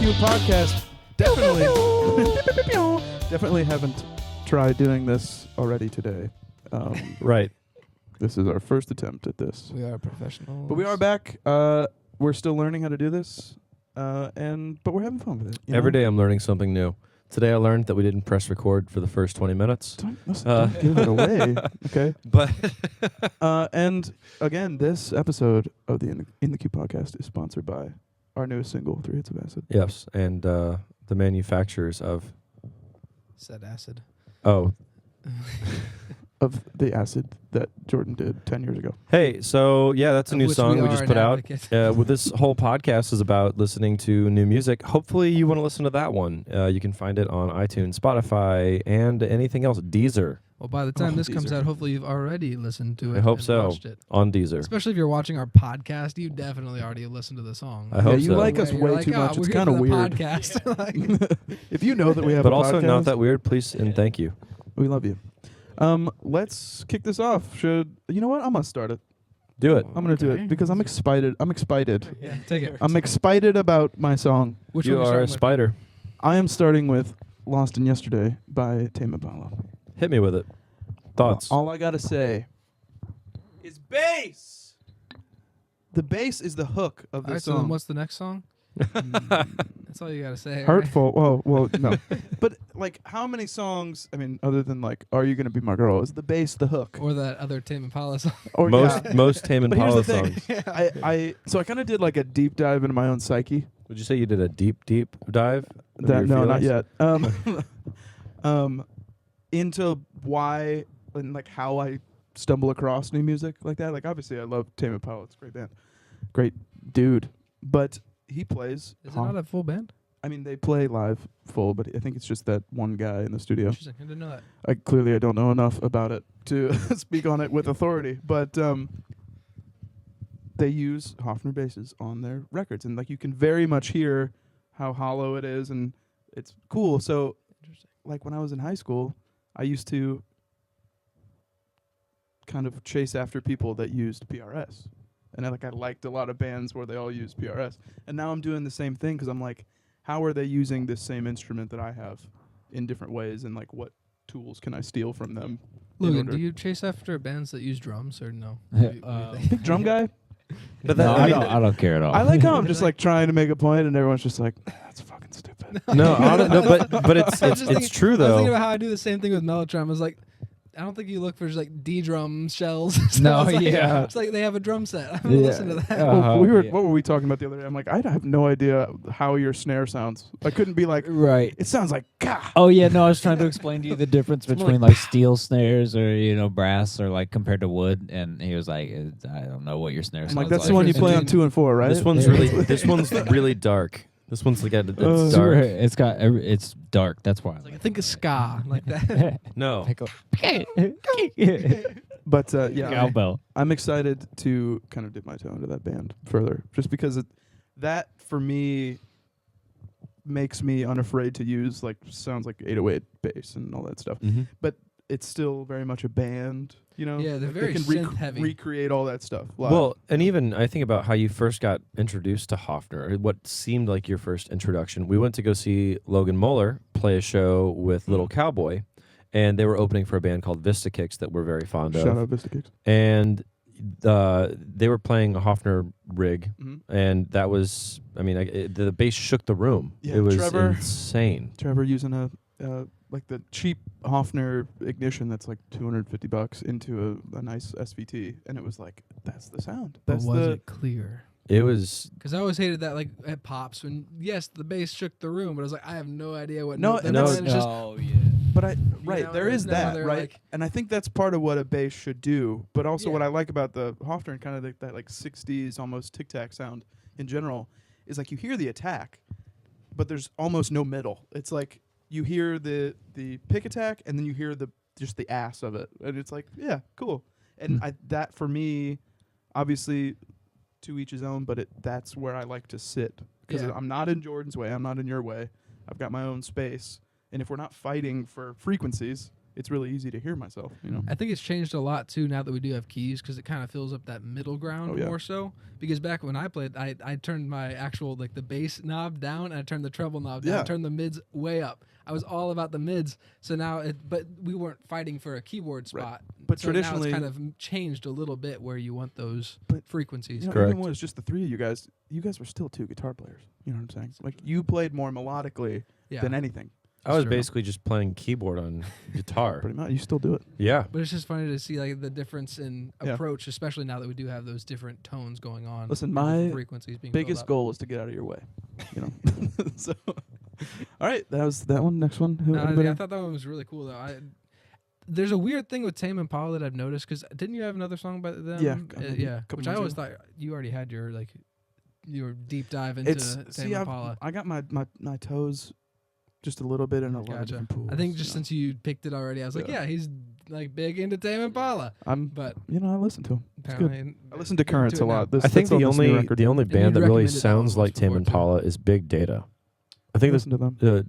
Q podcast. Definitely haven't tried doing this already today. Right. This is our first attempt at this. We are professionals. But we are back. We're still learning how to do this. But we're having fun with it. Every day I'm learning something new. Today I learned that we didn't press record for the first 20 minutes. Don't give it away. Okay. But and again, this episode of the In the Q podcast is sponsored by our newest single, 3 Hits of Acid. yes, and the manufacturers of Said acid. Of the acid that Jordan did 10 years ago. Hey, so yeah, that's a Of new which song we we are just an put out. advocate. With this whole podcast is about listening to new music. Hopefully you want to listen to that one. You can find it on iTunes, Spotify, and anything else. Deezer. Well, by the time this comes Deezer. out, hopefully you've already listened to it. I hope and so. watched it. On Deezer. Especially if you're watching our podcast, you definitely already listened to the song. I hope you so. like us You're way like, too "Oh, much. we're It's here kind of for the weird. podcast." Like, If you know that we have But a also podcast, not that weird, please and thank you. we love you. Let's kick this off. You know what? I'm gonna start it. Do it. I'm gonna do Okay. it because I'm excited. yeah, take it. I'm excited about my song. Which You one we are a starting with? spider. I am starting with "Lost in Yesterday" by Tame Impala. Hit me with it. Thoughts? All I gotta say is bass. The bass is the hook of All right, this so then song. what's the next song? That's all you gotta say. right? Hurtful. Well, no. But like, how many songs? I mean, other than like, "Are You Gonna Be My Girl?" Is the bass the hook? Or that other Tame Impala song. Or most Tame But here's Impala the thing. songs. So I kind of did like a deep dive into my own psyche. Would you say you did a deep dive? of That, your no, not feelings? yet. Into why and like how I stumble across new music like that. Like obviously I love Tame Impala. It's a great band, great dude. But he plays. Is it not a full band? I mean, they play live full, but I think it's just that one guy in the studio. Interesting. I didn't know that. I don't know enough about it to speak on it with authority, but they use Hofner basses on their records, and like you can very much hear how hollow it is, and it's cool. So, Interesting. like when I was in high school, I used to kind of chase after people that used PRS, and I liked a lot of bands where they all used PRS, and now I'm doing the same thing because I'm like, how are they using this same instrument that I have in different ways, and like what tools can I steal from them? Logan, do you chase after bands that use drums or no? Big drum guy? But No, that, I don't care at all. I like how I'm just like trying to make a point, and everyone's just like, "That's fucking stupid." but it's true I was thinking though. about how I do the same thing with Mellotron. I was like, I don't think you look for just like D drum shells. So No, it's like, yeah. It's like they have a drum set. I'm gonna listen to that. Well, Yeah. what were we talking about the other day? I'm like, I have no idea how your snare sounds. I couldn't be like, Right. it sounds like gah. Oh yeah, no, I was trying to explain to you the difference between like steel snares or brass or like compared to wood, and he was like, I don't know what your snare I'm sounds like, that's the one you play on 2 and 4, right? This one's really dark. This one's like it's It's dark. it's dark. That's why. It's like, I think it's ska like that. No. But yeah, Cowbell. I'm excited to kind of dip my toe into that band further, just because that for me makes me unafraid to use like sounds like 808 bass and all that stuff. Mhm. But it's still very much a band, you know. Yeah, they're Like, very they can synth-heavy. recreate all that stuff. Live. Well, and even I think about how you first got introduced to Hofner, what seemed like your first introduction. We went to go see Logan Mueller play a show with Little Cowboy, and they were opening for a band called Vista Kicks that we're very fond shout of. out Vista Kicks. And they were playing a Hofner rig, Mhm. and that was, I mean, the bass shook the room. Yeah, it was Trevor- insane. Trevor using a like the cheap Hofner ignition that's like $250 into a nice SVT, and it was like, that's the sound. But That's was the it clear? It was Because I always hated that like at pops when yes the bass shook the room, but I was like I have no idea what. No, note that and is, that's- and it's just yeah. But know, there is no, that, they're right? like- And I think that's part of what a bass should do. But also, what Yeah. I like about the Hofner and kind of that like '60s almost tic tac sound in general is like you hear the attack, but there's almost no middle. It's like you hear the pick attack, and then you hear just the ass of it, and it's like, yeah, cool. And that for me, obviously, to each his own. But that's where I like to sit because Yeah. I'm not in Jordan's way. I'm not in your way. I've got my own space. And if we're not fighting for frequencies, it's really easy to hear myself. You know. I think it's changed a lot too now that we do have keys because it kind of fills up that middle ground Oh, yeah. more so. Because back when I played, I turned my actual like the bass knob down and I turned the treble knob down. Yeah. I turned the mids way up. I was all about the mids. So now, but we weren't fighting for a keyboard Right. spot. But so traditionally, now it's kind of changed a little bit where you want those But, frequencies. you know, Correct. even when it's just the three of you guys were still two guitar players. You know what I'm saying? Like you played more melodically Yeah. than anything. I was true. basically just playing keyboard on guitar. Pretty much, you still do it. Yeah. But it's just funny to see like the difference in Yeah. approach, especially now that we do have those different tones going on. Listen, and different my frequencies being filled Biggest up. goal is to get out of your way. You know. So, all right, that was that one. Next one. Who, No, anybody? I thought that one was really cool though. There's a weird thing with Tame Impala that I've noticed because didn't you have another song by them? Yeah, yeah. couple Which I months always ago. thought you already had your your deep dive into Tame Impala. I got my toes just a little bit in a lot of Gotcha. different pools. I think just you know. since you picked it already, I was like, Yeah. yeah, he's like big into Tame Impala. But I listen to him. It's good. Apparently, I listen to you're Currents into a it now. lot. This, I think that's on the this new only record. the only And band you'd that really recommended that sounds one like once Tame before, too. Impala is Big Data. I think Listen to them. they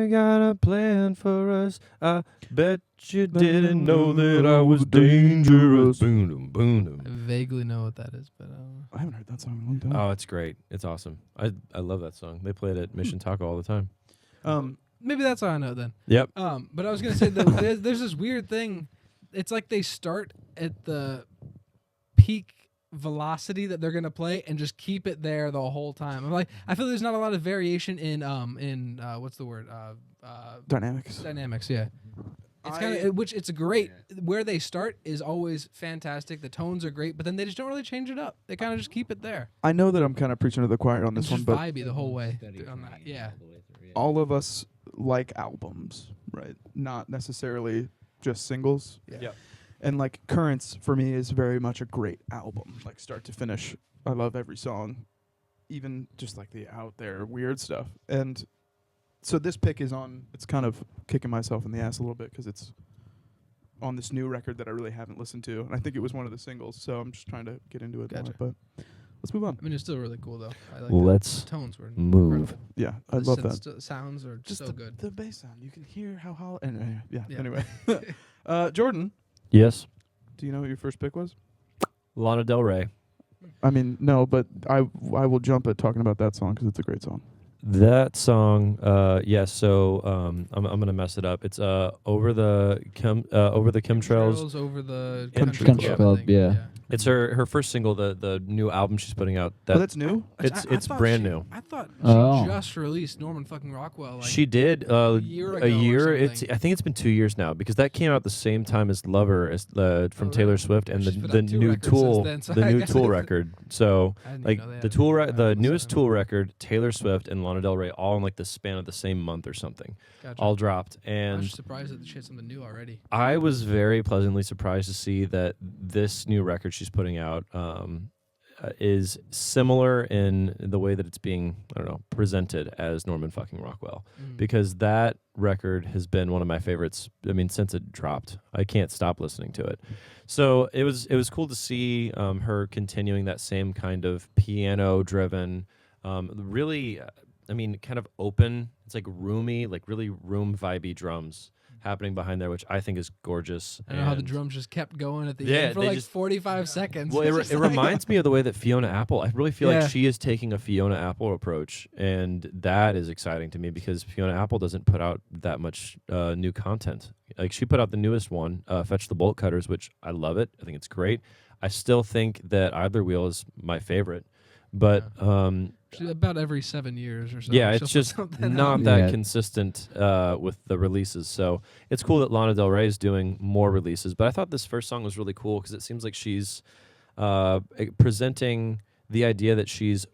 got a plan for us. I bet you didn't know that I was dangerous. Boom, boom, I boom. vaguely know what that is, but I haven't heard that song in a long time. Oh, it's great. It's awesome. I love that song. They play it at Mission Taco all the time. maybe that's all I know then. Yep. But I was gonna say that there's this weird thing. It's like they start at the peak velocity that they're gonna play and just keep it there the whole time. I'm like, I feel there's not a lot of variation in what's the word Dynamics. dynamics. Yeah, it's kind of which it's great. Where they start is always fantastic. The tones are great, but then they just don't really change it up. They kind of just keep it there. I know that I'm kind of preaching to the choir on It's this one, just but vibey the whole way on that. Yeah. all of us like albums, right? Not necessarily just singles. Yeah. And like Currents for me is very much a great album, like start to finish. I love every song, even just like the out there weird stuff. And so this pick is on. It's kind of kicking myself in the ass a little bit because it's on this new record that I really haven't listened to, and I think it was one of the singles. So I'm just trying to get into it Gotcha. more. But let's move on. I mean, it's still really cool though. I like Let's the tones were move. incredible. Yeah, I The love synth that. sounds are Just so the, good. the bass sound. You can hear how hollow. And yeah. Yeah. Anyway, Jordan, Yes. do you know what your first pick was? Lana Del Rey. I mean, no, but I will jump at talking about that song because it's a great song. That song, yes. So I'm gonna mess it up. It's over the chemtrails. Over the Country Country Club, thing, yeah. It's her first single, the new album she's putting out. Oh, that's new? It's I it's thought brand she- new. I thought she Oh. just released Norman fucking Rockwell. Like, She did a year ago a or year. It's something. I think it's been 2 years now because that came out the same time as Lover as from Oh, Taylor really? Swift and She's the put the out 2 new records Tool since then, so the I new guess Tool it's- record. So I didn't like even know they the had Tool a the album newest set. Tool record, Taylor Swift and Lana Del Rey all in like the span of the same month or something, Gotcha. all dropped. I And was surprised that she had something new already. I was very pleasantly surprised to see that this new record she's putting out is similar in the way that it's being, I don't know, presented as Norman fucking Rockwell. Because that record has been one of my favorites. I mean, since it dropped, I can't stop listening to it. So it was cool to see her continuing that same kind of piano-driven, really, I mean, kind of open. It's like roomy, like really room vibey drums happening behind there, which I think is gorgeous. I don't know how the And- drums just kept going at the Yeah, end for they like just- 45 seconds. Well, It's just it like- reminds me of the way that Fiona Apple. I really feel Yeah. like she is taking a Fiona Apple approach, and that is exciting to me because Fiona Apple doesn't put out that much new content. Like she put out the newest one, Fetch the Bolt Cutters, which I love it. I think it's great. I still think that Either Wheel is my favorite, but She's about every 7 years or so. yeah, she'll it's put just something not out. that Yeah. consistent with the releases. So it's cool that Lana Del Rey is doing more releases. But I thought this first song was really cool because it seems like she's presenting the idea that she's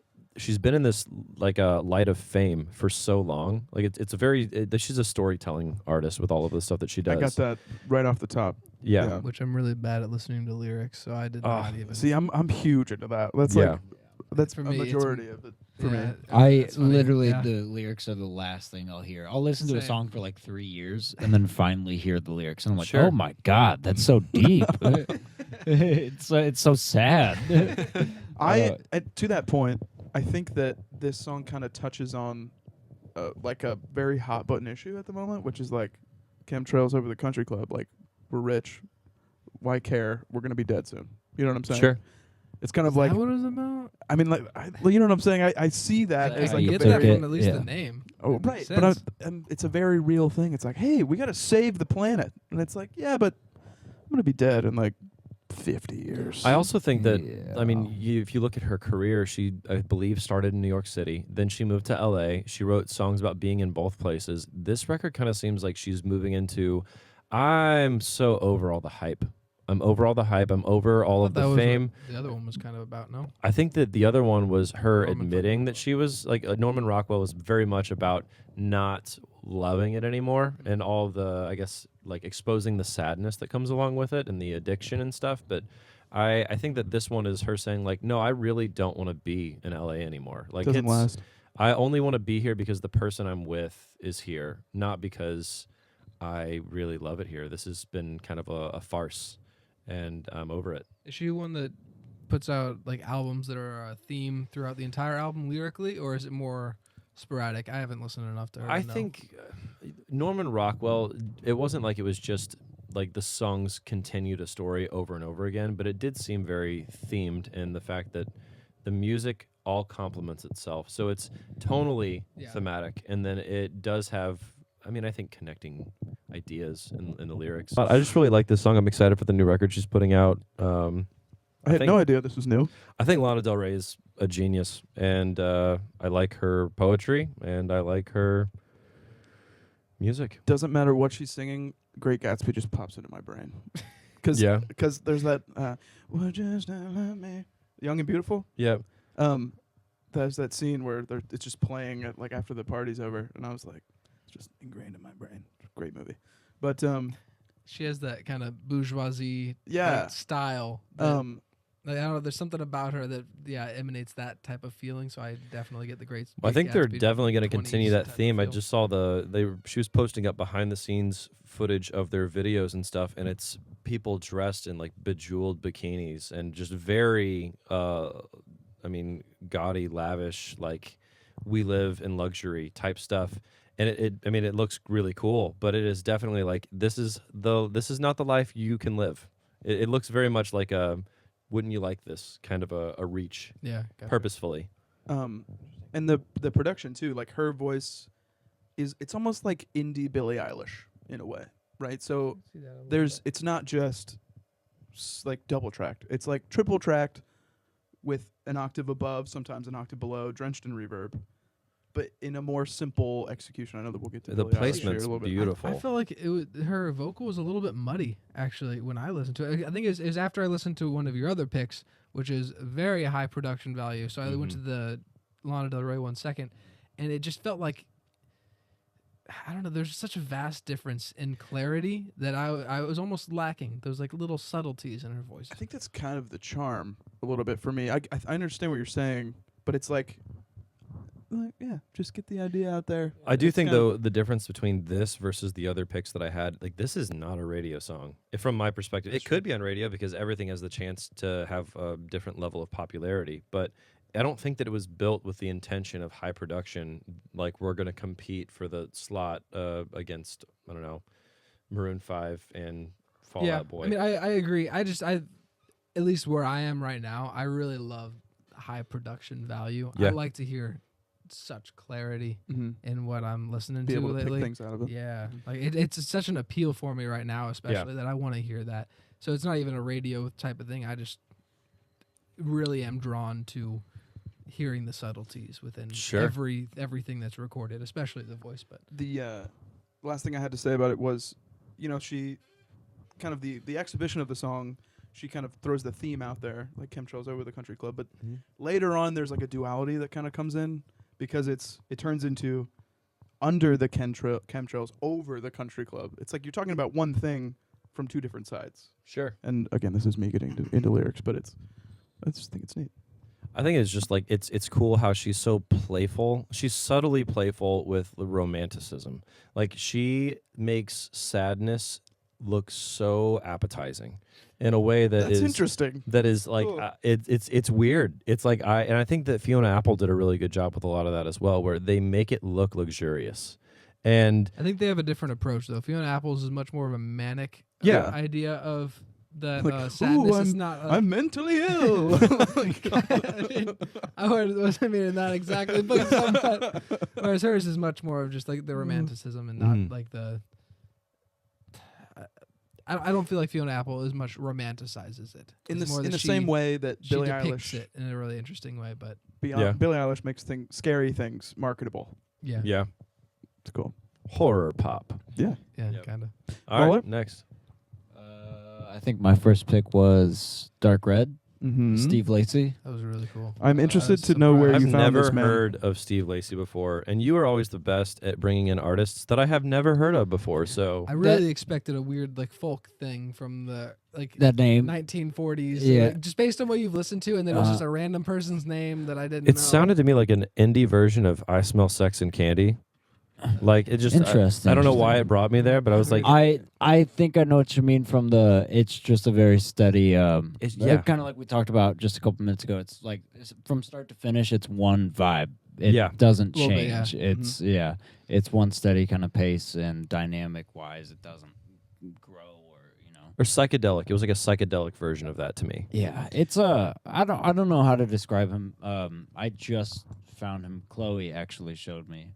been in this like a light of fame for so long. Like it's a very she's a storytelling artist with all of the stuff that she does. I got that right off the top. Yeah. Yeah. Which I'm really bad at listening to lyrics, so I did not even. See, I'm huge into that. That's Yeah. like that's For a me, it's- majority of it for me. That's funny. Literally, Yeah. the lyrics are the last thing I'll hear. I'll listen to a Same. song for like 3 years and then finally hear the lyrics, and I'm like, Sure. oh my god, that's so deep. it's so sad. To that point, I think that this song kind of touches on like a very hot button issue at the moment, which is like chemtrails over the country club. Like, we're rich. Why care? We're gonna be dead soon. You know what I'm saying? Sure. It's kind of Is like, that what it was about? I mean, like, well, you know what I'm saying? I see that as I like a get very, that from at least the name. oh, It right, makes but sense. it's a very real thing. It's like, hey, we got to save the planet, and it's like, yeah, but I'm gonna be dead in like 50 years. I also think that, I mean, Yeah. if you look at her career, she, I believe, started in New York City. Then she moved to LA. She wrote songs about being in both places. This record kind of seems like she's moving into, I'm so over all the hype. I'm over all the hype. I'm over all of That the was what fame. the other one was kind of about, no? I think that the other one was her Norman admitting that she was like Norman Rockwell was very much about not loving it anymore and all the, I guess, like exposing the sadness that comes along with it and the addiction and stuff. But I think that this one is her saying like, no, I really don't want to be in LA anymore. Like, doesn't last. I only want to be here because the person I'm with is here, not because I really love it here. This has been kind of a farce, and I'm over it. Is she one that puts out like albums that are a theme throughout the entire album lyrically, or is it more sporadic? I haven't listened enough to her. I to know. think Norman Rockwell, it wasn't like it was just like the songs continued a story over and over again, but it did seem very themed in the fact that the music all complements itself. So it's tonally Yeah. thematic, and then it does have, I mean, I think connecting ideas in the lyrics. But I just really like this song. I'm excited for the new record she's putting out. I had think- no idea this was new. I think Lana Del Rey is a genius, and I like her poetry, and I like her music. Doesn't matter what she's singing. Great Gatsby just pops into my brain. Cause there's that. Would you just not love me? Young and Beautiful. Yeah. There's that scene where it's just playing at, like after the party's over, and I was like, it's just ingrained in my brain. Great movie, but she has that kind of bourgeoisie yeah, like, style. that- like, I don't know. There's something about her that emanates that type of feeling. So I definitely get the great. Well, I think they're Gatsby definitely going to 20s continue that type of theme. I feel. just saw she was posting up behind the scenes footage of their videos and stuff, and it's people dressed in like bejeweled bikinis and just very, I mean, gaudy, lavish, like we live in luxury type stuff. And it looks really cool, but it is definitely like this is not the life you can live. It looks very much like a wouldn't you like this kind of a reach Yeah. Gotcha. purposefully. and the production too, like her voice it's almost like indie Billie Eilish in a way, right? So See that a little there's bit. it's not just like double tracked. It's like triple tracked with an octave above, sometimes an octave below, drenched in reverb, but in a more simple execution. I know that we'll get to The Billie Eilish here a placement's little bit. beautiful. I felt like her vocal was a little bit muddy, actually, when I listened to it. I think it was after I listened to one of your other picks, which is very high production value. So I went to the Lana Del Rey one second, and it just felt like, I don't know, there's such a vast difference in clarity that I was almost lacking. Those like little subtleties in her voice. I think that's kind of the charm a little bit for me. I understand what you're saying, but it's like yeah, just get the idea out there. I do It's think kind of- though the difference between this versus the other picks that I had, like this is not a radio song. From my perspective, it could be on radio because everything has the chance to have a different level of popularity. But I don't think that it was built with the intention of high production. Like we're going to compete for the slot against I don't know, Maroon 5 and Fall Out Boy. I mean, I agree. I at least where I am right now, I really love high production value. Yeah. I like to hear such clarity Mhm. in what I'm listening Be to able to lately. pick things out of it. Yeah, like it's such an appeal for me right now, especially that I want to hear that. So it's not even a radio type of thing. I just really am drawn to hearing the subtleties within Sure. everything that's recorded, especially the voice. But The last thing I had to say about it was, she kind of the exhibition of the song, she kind of throws the theme out there, like Chemtrails Over the Country Club. But later on, there's like a duality that kind of comes in because it turns into under the chemtrails over the country club. It's like you're talking about one thing from two different sides. Sure. And again, this is me getting into lyrics, but I just think it's neat. I think it's just like it's cool how she's so playful. She's subtly playful with the romanticism. Like she makes sadness look so appetizing in a way That's interesting. that is like Cool. it's weird. It's like I think that Fiona Apple did a really good job with a lot of that as well, where they make it look luxurious. And I think they have a different approach though. Fiona Apple's is much more of a manic Yeah. idea of that Like, sadness. ooh, It's not. I'm mentally ill. I wasn't meaning that exactly, but somewhat. Whereas hers is much more of just like the romanticism and not Mhm. like the. I don't feel like Fiona Apple as much romanticizes it. in It's more the that same way that she Billie depicts Eilish it in a really interesting way, but Yeah. Billie Eilish makes scary things marketable. yeah, yeah, It's cool. horror pop. Yeah. Yep. kind of. All right, Roller? next. I think my first pick was Dark Red, Mm-hmm. Steve Lacy. That was really cool. I'm interested was to know where surprised. you I've found never this man. heard of Steve Lacy before, and you are always the best at bringing in artists that I have never heard of before. So I really expected a weird like folk thing from the like That name. 1940s. Yeah. Like, just based on what you've listened to, and then it was just a random person's name that I didn't know. it sounded to me like an indie version of "I Smell Sex and Candy." Like it just Interesting. I don't know why it brought me there, but I was like, I think I know what you mean from the. It's just a very steady. yeah. Kind of like we talked about just a couple minutes ago. It's like from start to finish, it's one vibe. It Yeah. doesn't Little bit, change. yeah. It's it's one steady kind of pace, and dynamic wise, it doesn't grow or or psychedelic. It was like a psychedelic version of that to me. Yeah, it's I don't know how to describe him. I just found him. Chloe actually showed me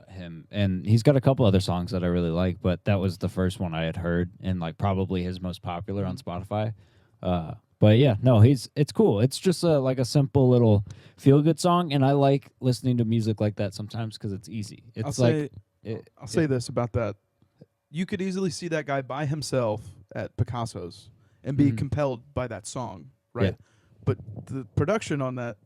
him, and he's got a couple other songs that I really like, but that was the first one I had heard, and like probably his most popular on Spotify. But yeah, no, it's cool. It's just like a simple little feel good song, and I like listening to music like that sometimes because it's easy. It's I'll say this about that. You could easily see that guy by himself at Picasso's and be Mhm. compelled by that song, right? Yeah. But the production on that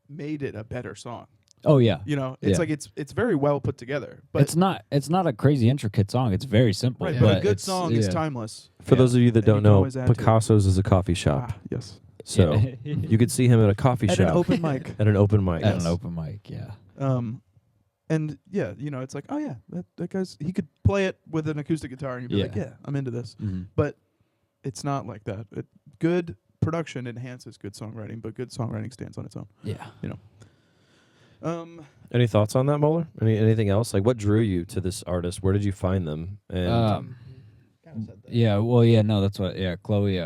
made it a better song. Oh yeah, You know, it's Yeah. like it's very well put together. But it's not a crazy intricate song. It's very simple. right, Yeah. but but a good it's- song is yeah. timeless. For Yeah. those of you that And you don't can know, always add to it. Picasso's is a coffee shop. Ah, yes. So Yeah. you could see him at a coffee At shop an open mic. at an open mic. At an open mic, yeah. And yeah, you know, it's like, oh yeah, that guy's he could play it with an acoustic guitar and you'd be like, Yeah. yeah, I'm into this. Mhm. But it's not like that. Good production enhances good songwriting, but good songwriting stands on its own. Yeah. Any thoughts on that, Moeller? Anything else? Like, what drew you to this artist? Where did you find them? And Yeah, well, yeah, no, that's what. Yeah, Chloe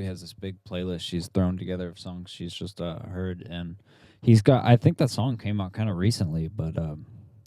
has this big playlist she's thrown together of songs she's just heard, and he's got. I think that song came out kind of recently, but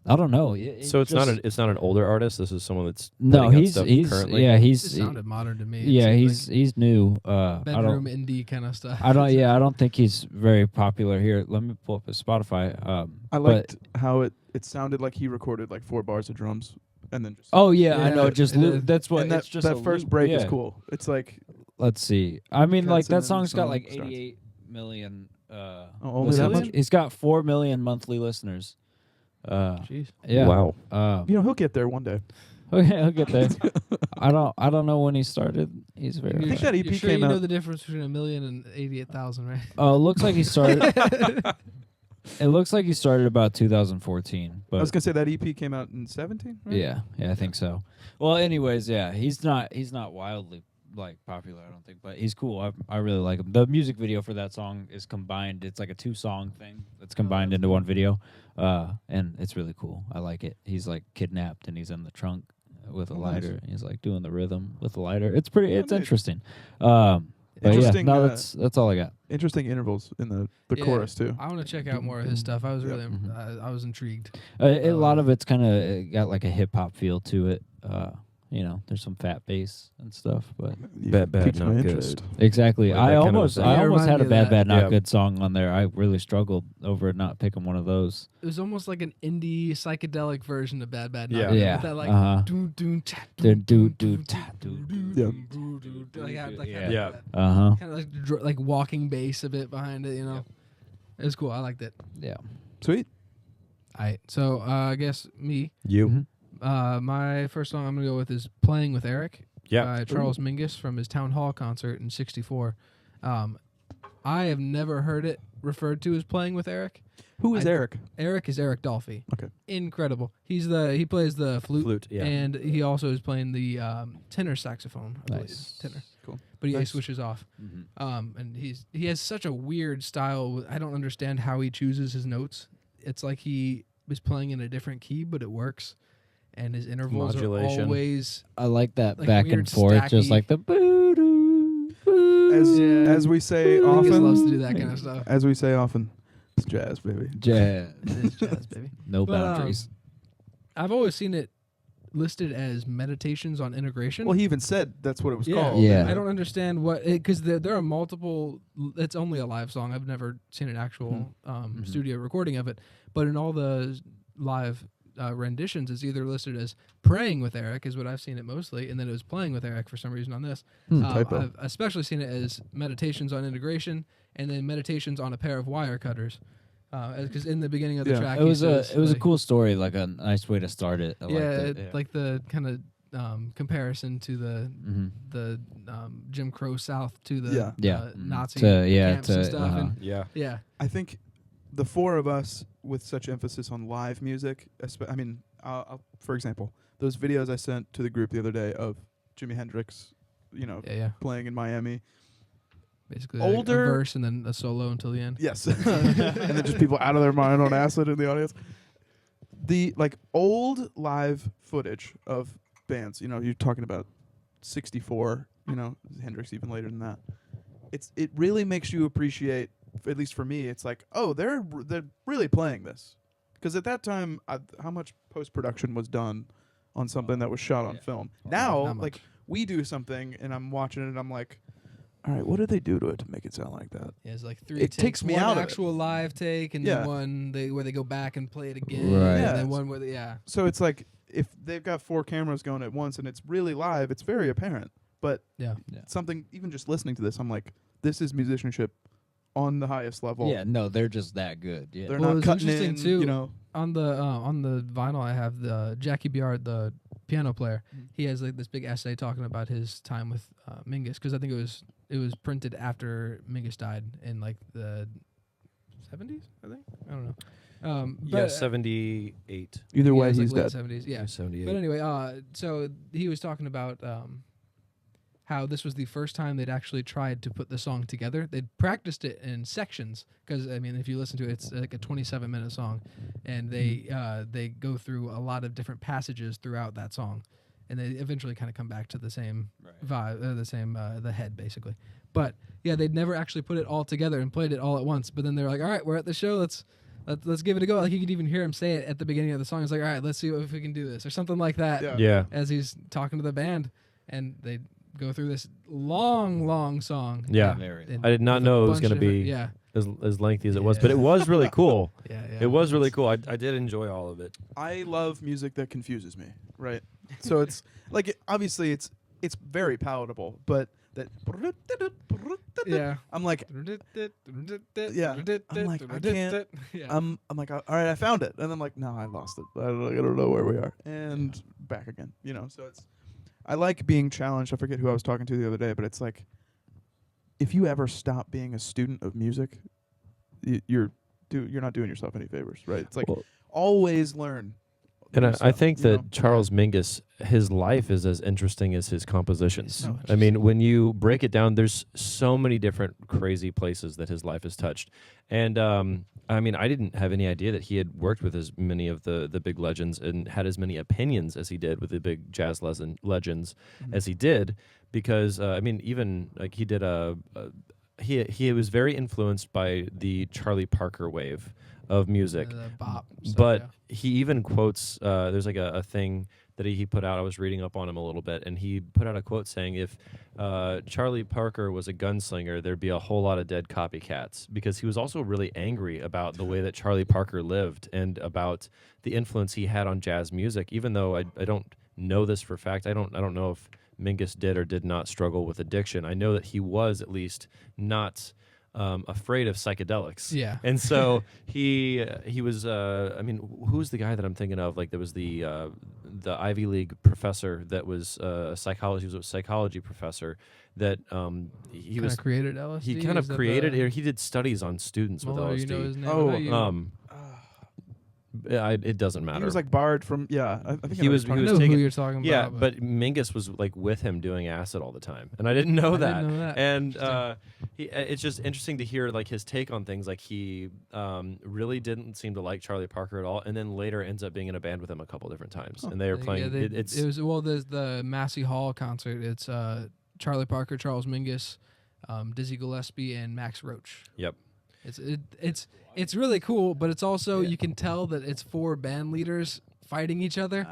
I don't know. so it's not an older artist. This is someone that's No, putting out he's stuff currently. currently. Yeah, It sounded modern to me. It Yeah, seemed he's new. like I bedroom don't. indie kind of stuff. I don't. Yeah, I don't think he's very popular here. Let me pull up his Spotify. I but- liked how it sounded like he recorded like 4 bars of drums and then just Oh yeah, I Yeah, know. Just it loop. is. That's what. and that it's just that a first loop, break is yeah. cool. It's like Let's see. I mean, like Cuts and that then song's got song like starts. 88 million. only that listeners. much? He's got 4 million monthly listeners. Jeez. Yeah. Wow. you know, he'll get there one day. Okay, I'll get there. I don't know when he started. He's very. I think that EP You're sure came you know out- the difference between 1,000,000 and 88,000, right? Looks like he started. It looks like he started about 2014. But I was gonna say that EP came out in 17. Right? yeah, I think so. Well, anyways, yeah, he's not wildly like popular, I don't think, but he's cool. I really like him. The music video for that song is combined. It's like a 2-song thing that's combined into one video, and it's really cool. I like it. He's like kidnapped and he's in the trunk with a Oh, lighter. nice. He's like doing the rhythm with the lighter. It's pretty. It's neat. interesting. But yeah, Interesting, no, that's all I got. Interesting intervals in the Yeah. chorus too. I want to check out more of his stuff. I was Yep. really, Mhm. I was intrigued. A lot of it's kind of got like a hip hop feel to it. There's some fat bass and stuff, but You Bad, piqued not my good. interest. exactly. Like I that kind of almost thing. I Yeah, almost remind had me a of bad that. bad not Yeah. good song on there. I really struggled over not picking one of those. It was almost like an indie psychedelic version of Bad Bad. Not Yeah. Good, Yeah. With that like Uh-huh. doon doon ta Doon, doon doon, doon ta, doon, doon Yeah. doon doon doon, like Yeah. Yeah. kind of like like walking bass a bit behind it. You know, it was cool. I liked it. Yeah. Sweet. Alright, so I guess me. You. Mhm. My first song I'm gonna go with is "Playing with Eric" Yeah. by Charles Mingus from his Town Hall concert in '64. I have never heard it referred to as "Playing with Eric." Who is I- Eric? Eric is Eric Dolphy. Okay. Incredible. He plays the flute, Yeah. and he also is playing the tenor saxophone. I believe. Nice. Tenor. Cool. But he Nice. switches off. Mhm. And he has such a weird style. I don't understand how he chooses his notes. It's like he was playing in a different key, but it works. and his intervals are Modulation. always I like that like back weird and forth, just stacky- like the boo-doo, boo. As we say Mingus often, loves to do that kind of stuff. as we say often, it's jazz, baby. Jazz. It is jazz, baby. No But, boundaries. I've always seen it listed as meditations on integration. Well, he even said that's what it was yeah. called. Yeah. I don't understand what because there are multiple. It's only a live song. I've never seen an actual studio recording of it, but in all the live renditions, it's either listed as praying with Eric, is what I've seen it mostly, and then it was playing with Eric for some reason on this. Typo. I've especially seen it as meditations on integration, and then meditations on a pair of wire cutters. Because in the beginning of the Yeah. track, It was he a says, like, cool story, like a nice way to start it. I liked it. Yeah. like the kind of comparison to the Jim Crow South to the Yeah. Yeah. Nazi To camps and stuff. And Yeah. yeah, I think the four of us with such emphasis on live music, I mean, for example, those videos I sent to the group the other day of Jimi Hendrix, yeah. playing in Miami. Basically, Older- a verse and then a solo until the end. Yes. And then just people out of their mind on acid in the audience. The old live footage of bands, you're talking about 64, Hendrix even later than that. It really makes you appreciate, at least for me, it's like, oh, they're really playing this. Because at that time, how much post-production was done on something that was shot on film? Now, Not much. we do something and I'm watching it and I'm like, all right, what did they do to it to make it sound like that? Yeah, it's like three. It takes, takes me one out of it. actual live take, and Yeah. then one where they go back and play it again, Right. and Yeah. then one where So it's like if they've got 4 cameras going at once and it's really live, it's very apparent. But yeah. something, even just listening to this, I'm like, this is musicianship on the highest level. Yeah, no, they're just that good. Yeah. They're Well, not it's cutting interesting in, too. On the vinyl, I have the Jackie Biard, the piano player. He has like this big essay talking about his time with Mingus, because I think it was printed after Mingus died in like the 70s. I think, I don't know. Yeah, 78. Either way, it was, he's like, dead. late 70s. Yeah. 78. But anyway, so he was talking about how this was the first time they'd actually tried to put the song together. They'd practiced it in sections because, I mean, if you listen to it, it's like a 27-minute song, and they go through a lot of different passages throughout that song, and they eventually kind of come back to the same vibe, the head basically. But yeah, they'd never actually put it all together and played it all at once. But then they're like, all right, we're at the show. Let's give it a go. Like you could even hear him say it at the beginning of the song. It's like, all right, let's see if we can do this or something like that. Yeah. Yeah. As he's talking to the band, and they go through this long song. Yeah. And I did not with a know it was bunch going to of be different- as lengthy as it was, Yeah. but it was really cool. yeah. It was really cool. I did enjoy all of it. I love music that confuses me, right? So it's like obviously it's very palatable, but that Yeah. I'm like Yeah. I'm like, I can't- Yeah. I'm like, all right, I found it, and I'm like, no, I lost it. I don't know where we are, and back again. So it's I like being challenged. I forget who I was talking to the other day, but it's like if you ever stop being a student of music, you're not doing yourself any favors, right? It's like Well, always learn. and new I stuff, think you that know? Charles Mingus, his life is as interesting as his compositions. So I mean, when you break it down, there's so many different crazy places that his life has touched. And I mean, I didn't have any idea that he had worked with as many of the big legends and had as many opinions as he did with the big jazz legends as he did, because I mean, even like he did he was very influenced by the Charlie Parker wave of music. The bop stuff, But yeah. he even quotes, there's like a thing that he put out. I was reading up on him a little bit, and he put out a quote saying if Charlie Parker was a gunslinger, there'd be a whole lot of dead copycats, because he was also really angry about the way that Charlie Parker lived and about the influence he had on jazz music, even though I don't know this for a fact. I don't know if Mingus did or did not struggle with addiction. I know that he was at least not afraid of psychedelics. Yeah. And so he was I mean, who's the guy that I'm thinking of? Like there was the Ivy League professor that was a psychology professor that he Kinda was created LSD. he kind of Is that created the- or he did studies on students with Muller, LSD. you know his name? Oh, I know you- It doesn't matter. He was like barred from. Yeah, I think He was- I he know was who taking- you're talking yeah, about. but Mingus was like with him doing acid all the time, and I didn't know I that. didn't know that. And it's just interesting to hear like his take on things. Like he really didn't seem to like Charlie Parker at all, and then later ends up being in a band with him a couple different times, and they were playing. It was there's the Massey Hall concert. It's Charlie Parker, Charles Mingus, Dizzy Gillespie, and Max Roach. Yep. It's really cool, but it's also you can tell that it's 4 band leaders fighting each other.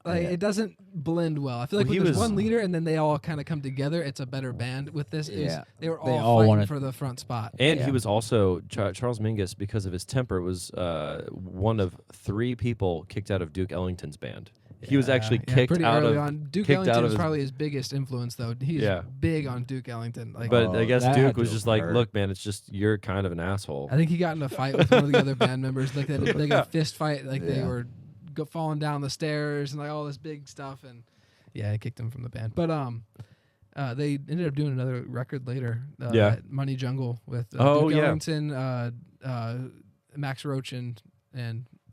It doesn't blend well. I feel like Well, when he there's was- one leader and then they all kind of come together, it's a better band. With this, they were They all all fighting wanted- for the front spot. And he Yeah. was also Charles Mingus, because of his temper, was one of 3 people kicked out of Duke Ellington's band. He was actually kicked pretty out early of. on. Duke kicked out Ellington of is his- probably his biggest influence, though. He's Yeah. big on Duke Ellington. Like, But I guess that Duke had was to just have like, hurt. look, man, it's just you're kind of an asshole. I think he got in a fight with one of the other band members. Like they got a fist fight. Like they Yeah. were falling down the stairs and like all this big stuff. And yeah, I kicked him from the band. But they ended up doing another record later. Yeah. Money Jungle with Oh, Duke yeah. Ellington, Max Roach, and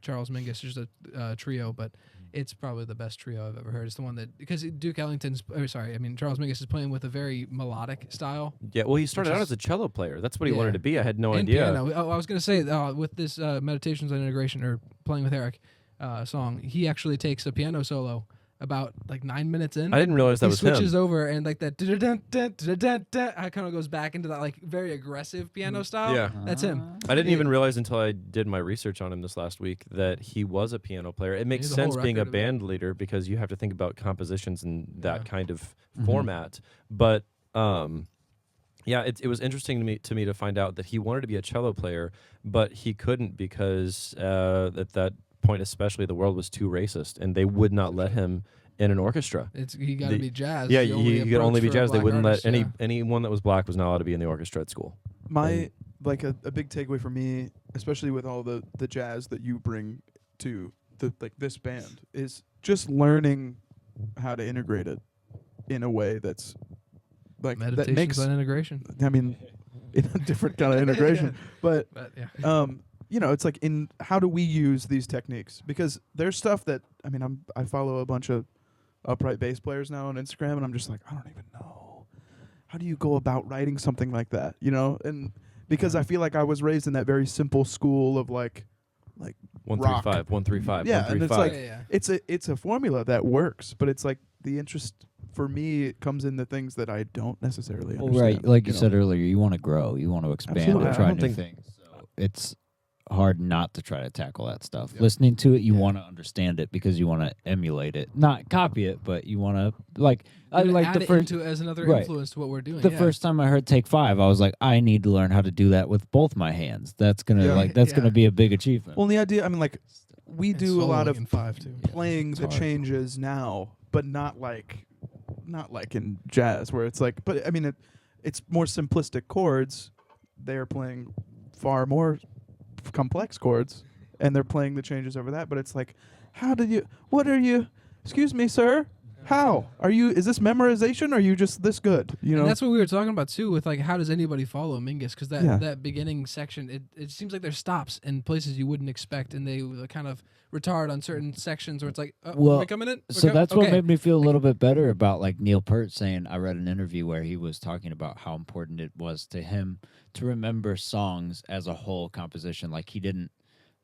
Charles Mingus. Just a trio, but it's probably the best trio I've ever heard. It's the one that because Charles Mingus is playing with a very melodic style. Yeah, well, he started Which out is- as a cello player. That's what he Yeah. wanted to be. I had no And idea. piano. Oh, I was gonna say with this Meditations on Integration or Playing with Eric song, he actually takes a piano solo about like 9 minutes in. I didn't realize that he was switches him. over and like that it kind of goes back into that like very aggressive piano style. Yeah. That's him. I didn't even realize until I did my research on him this last week that he was a piano player. It makes He has a whole sense being a record of it. band leader because you have to think about compositions in that Yeah. kind of format. But yeah, it was interesting to me to find out that he wanted to be a cello player, but he couldn't because at that point especially the world was too racist and they would not let him in an orchestra. He got to The- be jazz. Yeah, the only you could only approach be for a jazz. They black wouldn't artist, let yeah. anyone that was black was not allowed to be in the orchestra at school. My like a big takeaway for me, especially with all the jazz that you bring to the like this band, is just learning how to integrate it in a way that's like that Meditations makes. on integration. I mean, in a different kind of integration, but But yeah. it's like in how do we use these techniques? Because there's stuff that I follow a bunch of upright bass players now on Instagram, and I'm just like, I don't even know. How do you go about writing something like that? And because I feel like I was raised in that very simple school of like 135, 135, Yeah, and it's 135. like it's a formula that works, but it's like the interest for me it comes in the things that I don't necessarily Well, understand. right, like you know? said earlier, you want to grow, you want to expand Absolutely. and I try don't new think- things. So it's hard not to try to tackle that stuff. Listening to it, you want to understand it because you want to emulate it, not copy it, but you want to I You like add the it first. into as another Right. influence to what we're doing. The yeah. first time I heard Take 5, I was like, I need to learn how to do that with both my hands. That's gonna Yeah. Yeah. gonna be a big achievement. Well, the idea, we And do a lot soloing of in 5 too. playing It's the hard. changes now, but not like in jazz where it's like. But it's more simplistic chords. They're playing far more complex chords, and they're playing the changes over that. But it's like, what are you? Excuse me, sir. How are you? Is this memorization? Or are you just this good? And that's what we were talking about too. With like, how does anybody follow Mingus? Because Yeah. that beginning section, it seems like there's stops in places you wouldn't expect, and they kind of retard on certain sections where it's like, Well, are we coming in? So that's what okay. made me feel a little bit better about like Neil Peart saying, I read an interview where he was talking about how important it was to him to remember songs as a whole composition. Like he didn't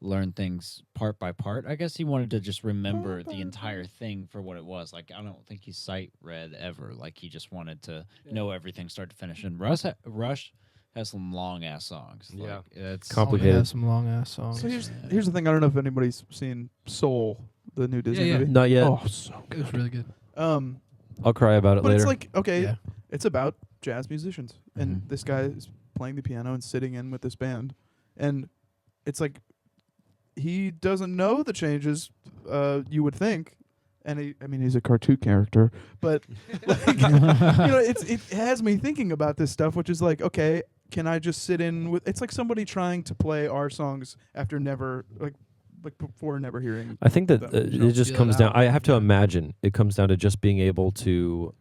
learn things part by part. I guess he wanted to just remember the entire thing for what it was. Like I don't think he sight read ever. Like he just wanted to know everything start to finish. And Rush has some long ass songs. Yeah. Like, it's Complicated. Has some long ass songs. So here's the thing. I don't know if anybody's seen Soul, the new Disney Yeah. movie. Not yet. Oh, so It was really good. I'll cry about it but later. it's like okay, Yeah. it's about jazz musicians, and Mhm. this guy is playing the piano and sitting in with this band, and it's like he doesn't know the changes you would think, and he's a cartoon character, but like, it has me thinking about this stuff, which is like, okay, can I just sit in with? It's like somebody trying to play our songs after never before never hearing. I think that them, you know? it just Feel it comes down. out. I have to imagine it comes down to just being able to,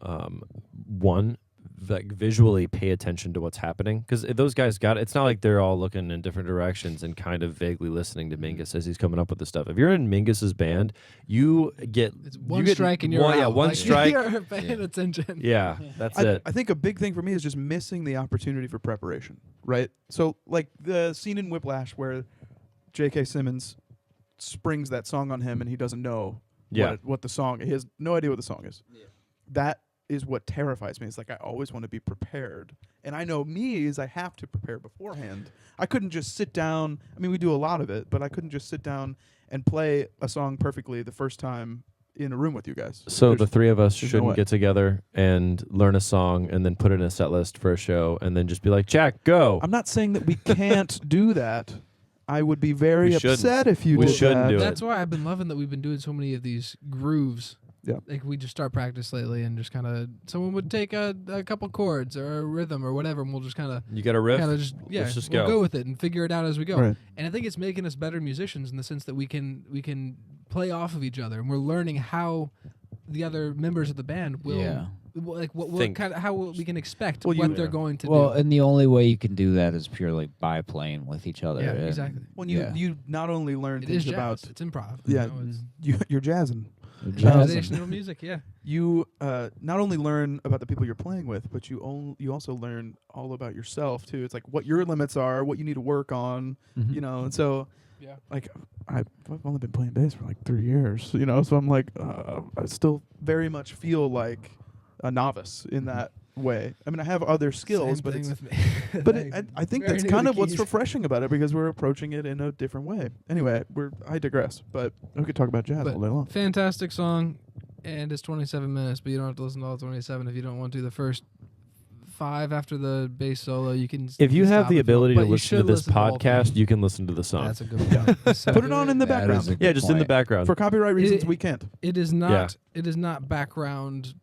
one, like visually pay attention to what's happening, because those guys got it. It's not like they're all looking in different directions and kind of vaguely listening to Mingus as he's coming up with the stuff. If you're in Mingus's band, you get It's one strike and you're one, out. yeah, one Like, strike. You're paying attention. Yeah, that's I, it. I think a big thing for me is just missing the opportunity for preparation, right? So like the scene in Whiplash where J.K. Simmons springs that song on him and he doesn't know what the song, he has no idea what the song is. Yeah. That is what terrifies me. It's like I always want to be prepared. And I know me is I have to prepare beforehand. I couldn't just sit down. I mean, we do a lot of it, but I couldn't just sit down and play a song perfectly the first time in a room with you guys. So the three of us there's no shouldn't way. get together and learn a song and then put it in a set list for a show and then just be like, Jack, go. I'm not saying that we can't do that. I would be very We shouldn't. upset if you We did shouldn't that. do it. That's why I've been loving that we've been doing so many of these grooves. Yeah. Like we just start practice lately and just kind of someone would take a couple chords or a rhythm or whatever and we'll just kind of You got a riff? just Let's just we'll go. go with it and figure it out as we go. Right. And I think it's making us better musicians in the sense that we can play off of each other and we're learning how the other members of the band will like what Think. kind of how we can expect Well, what they're going to Well, do. and the only way you can do that is purely by playing with each other. Yeah, and- exactly. When you Yeah. you not only learn It is things jazz. about It's improv. Yeah. You know, it's you're jazzing. Jazz. improvisational music. Yeah. You not only learn about the people you're playing with, but you also learn all about yourself too. It's like what your limits are, what you need to work on, Mhm. you know. And so, Yeah. like I've only been playing bass for like 3 years, you know. So I'm like, I still very much feel like a novice in that way. I mean, I have other skills, Same but thing it's with me. but Like, I think very that's new kind to of what's keys. refreshing about it because we're approaching it in a different way. Anyway, I digress, but we could talk about jazz But all day long. fantastic song, and it's 27 minutes, but you don't have to listen to all 27 if you don't want to. The first 5 after the bass solo, you can. If you have stop the if you want, ability but to you listen to should this listen to all podcast, three. you can listen to the song. That's a good point. So Put it on in the That is background. a good Yeah, just in the point. background. For copyright reasons, It- we can't. It is not. It is not background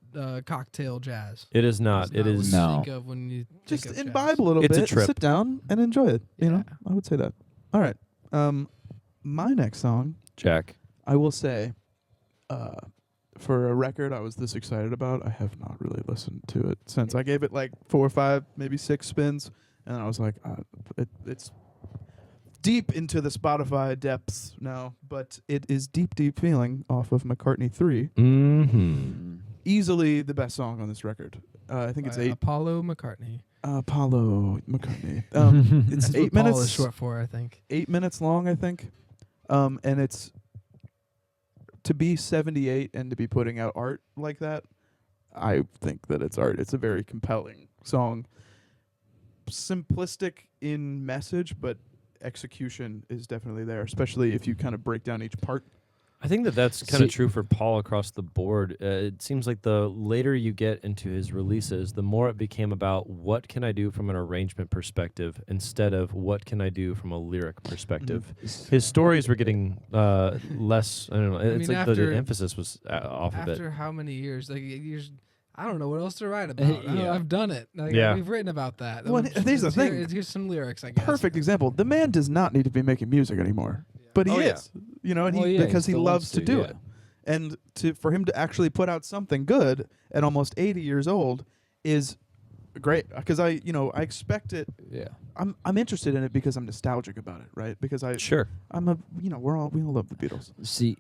cocktail jazz. It is not. It's It not what is. you No. think of when you Just think of imbibe jazz. a little It's a bit. trip. Sit down and enjoy it. You know, Yeah. I would say that. All right. My next song, Jack. I will say, for a record I was this excited about, I have not really listened to it since. I gave it like 4 or 5, maybe 6 spins, and I was like, it's deep into the Spotify depths now, but it is Deep Deep Feeling off of McCartney 3. Mm-hmm. Easily the best song on this record. I think it's By Apollo McCartney. Apollo McCartney. It's That's 8 what Paul minutes. is short for, I think. 8 minutes long, I think. And it's to be 78 and to be putting out art like that. I think that it's art. It's a very compelling song. Simplistic in message, but execution is definitely there, especially if you kind of break down each part. I think that's kind of See- true for Paul across the board. It seems like the later you get into his releases, the more it became about what can I do from an arrangement perspective instead of what can I do from a lyric perspective. His stories were getting less. I don't know. It's mean, like the after- emphasis was off of it. After how many years? Like years. I don't know what else to write about. Yeah. I've done it. Like, Yeah. we've written about that. Well, here's the thing. Here's some lyrics, I guess. Perfect example. The man does not need to be making music anymore, but he Oh, yeah. is. You know, and Well, he yeah, because he still loves wants to do it. And for him to actually put out something good at almost 80 years old is great, because I expect it. Yeah. I'm interested in it because I'm nostalgic about it, right? Because Sure. I'm a we all love the Beatles. See,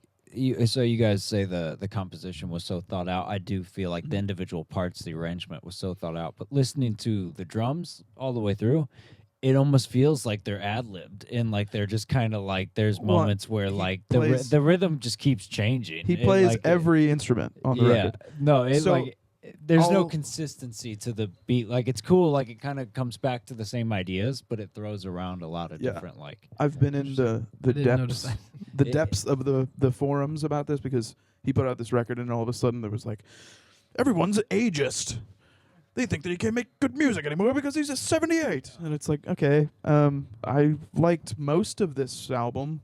so you guys say the composition was so thought out. I do feel like the individual parts, the arrangement was so thought out. But listening to the drums all the way through, it almost feels like they're ad-libbed, and like they're just kind of like there's Well, moments where he like plays- the rhythm just keeps changing. He It, plays like, every instrument on the record. No, it's So, like there's no I'll- consistency to the beat. Like it's cool. Like it kind of comes back to the same ideas, but it throws around a lot of Yeah. different like. I've been in the I didn't notice depths that. the depths of the forums about this, because he put out this record and all of a sudden there was like, everyone's ageist. They think that he can't make good music anymore because he's a 78. And it's like, okay, I liked most of this album,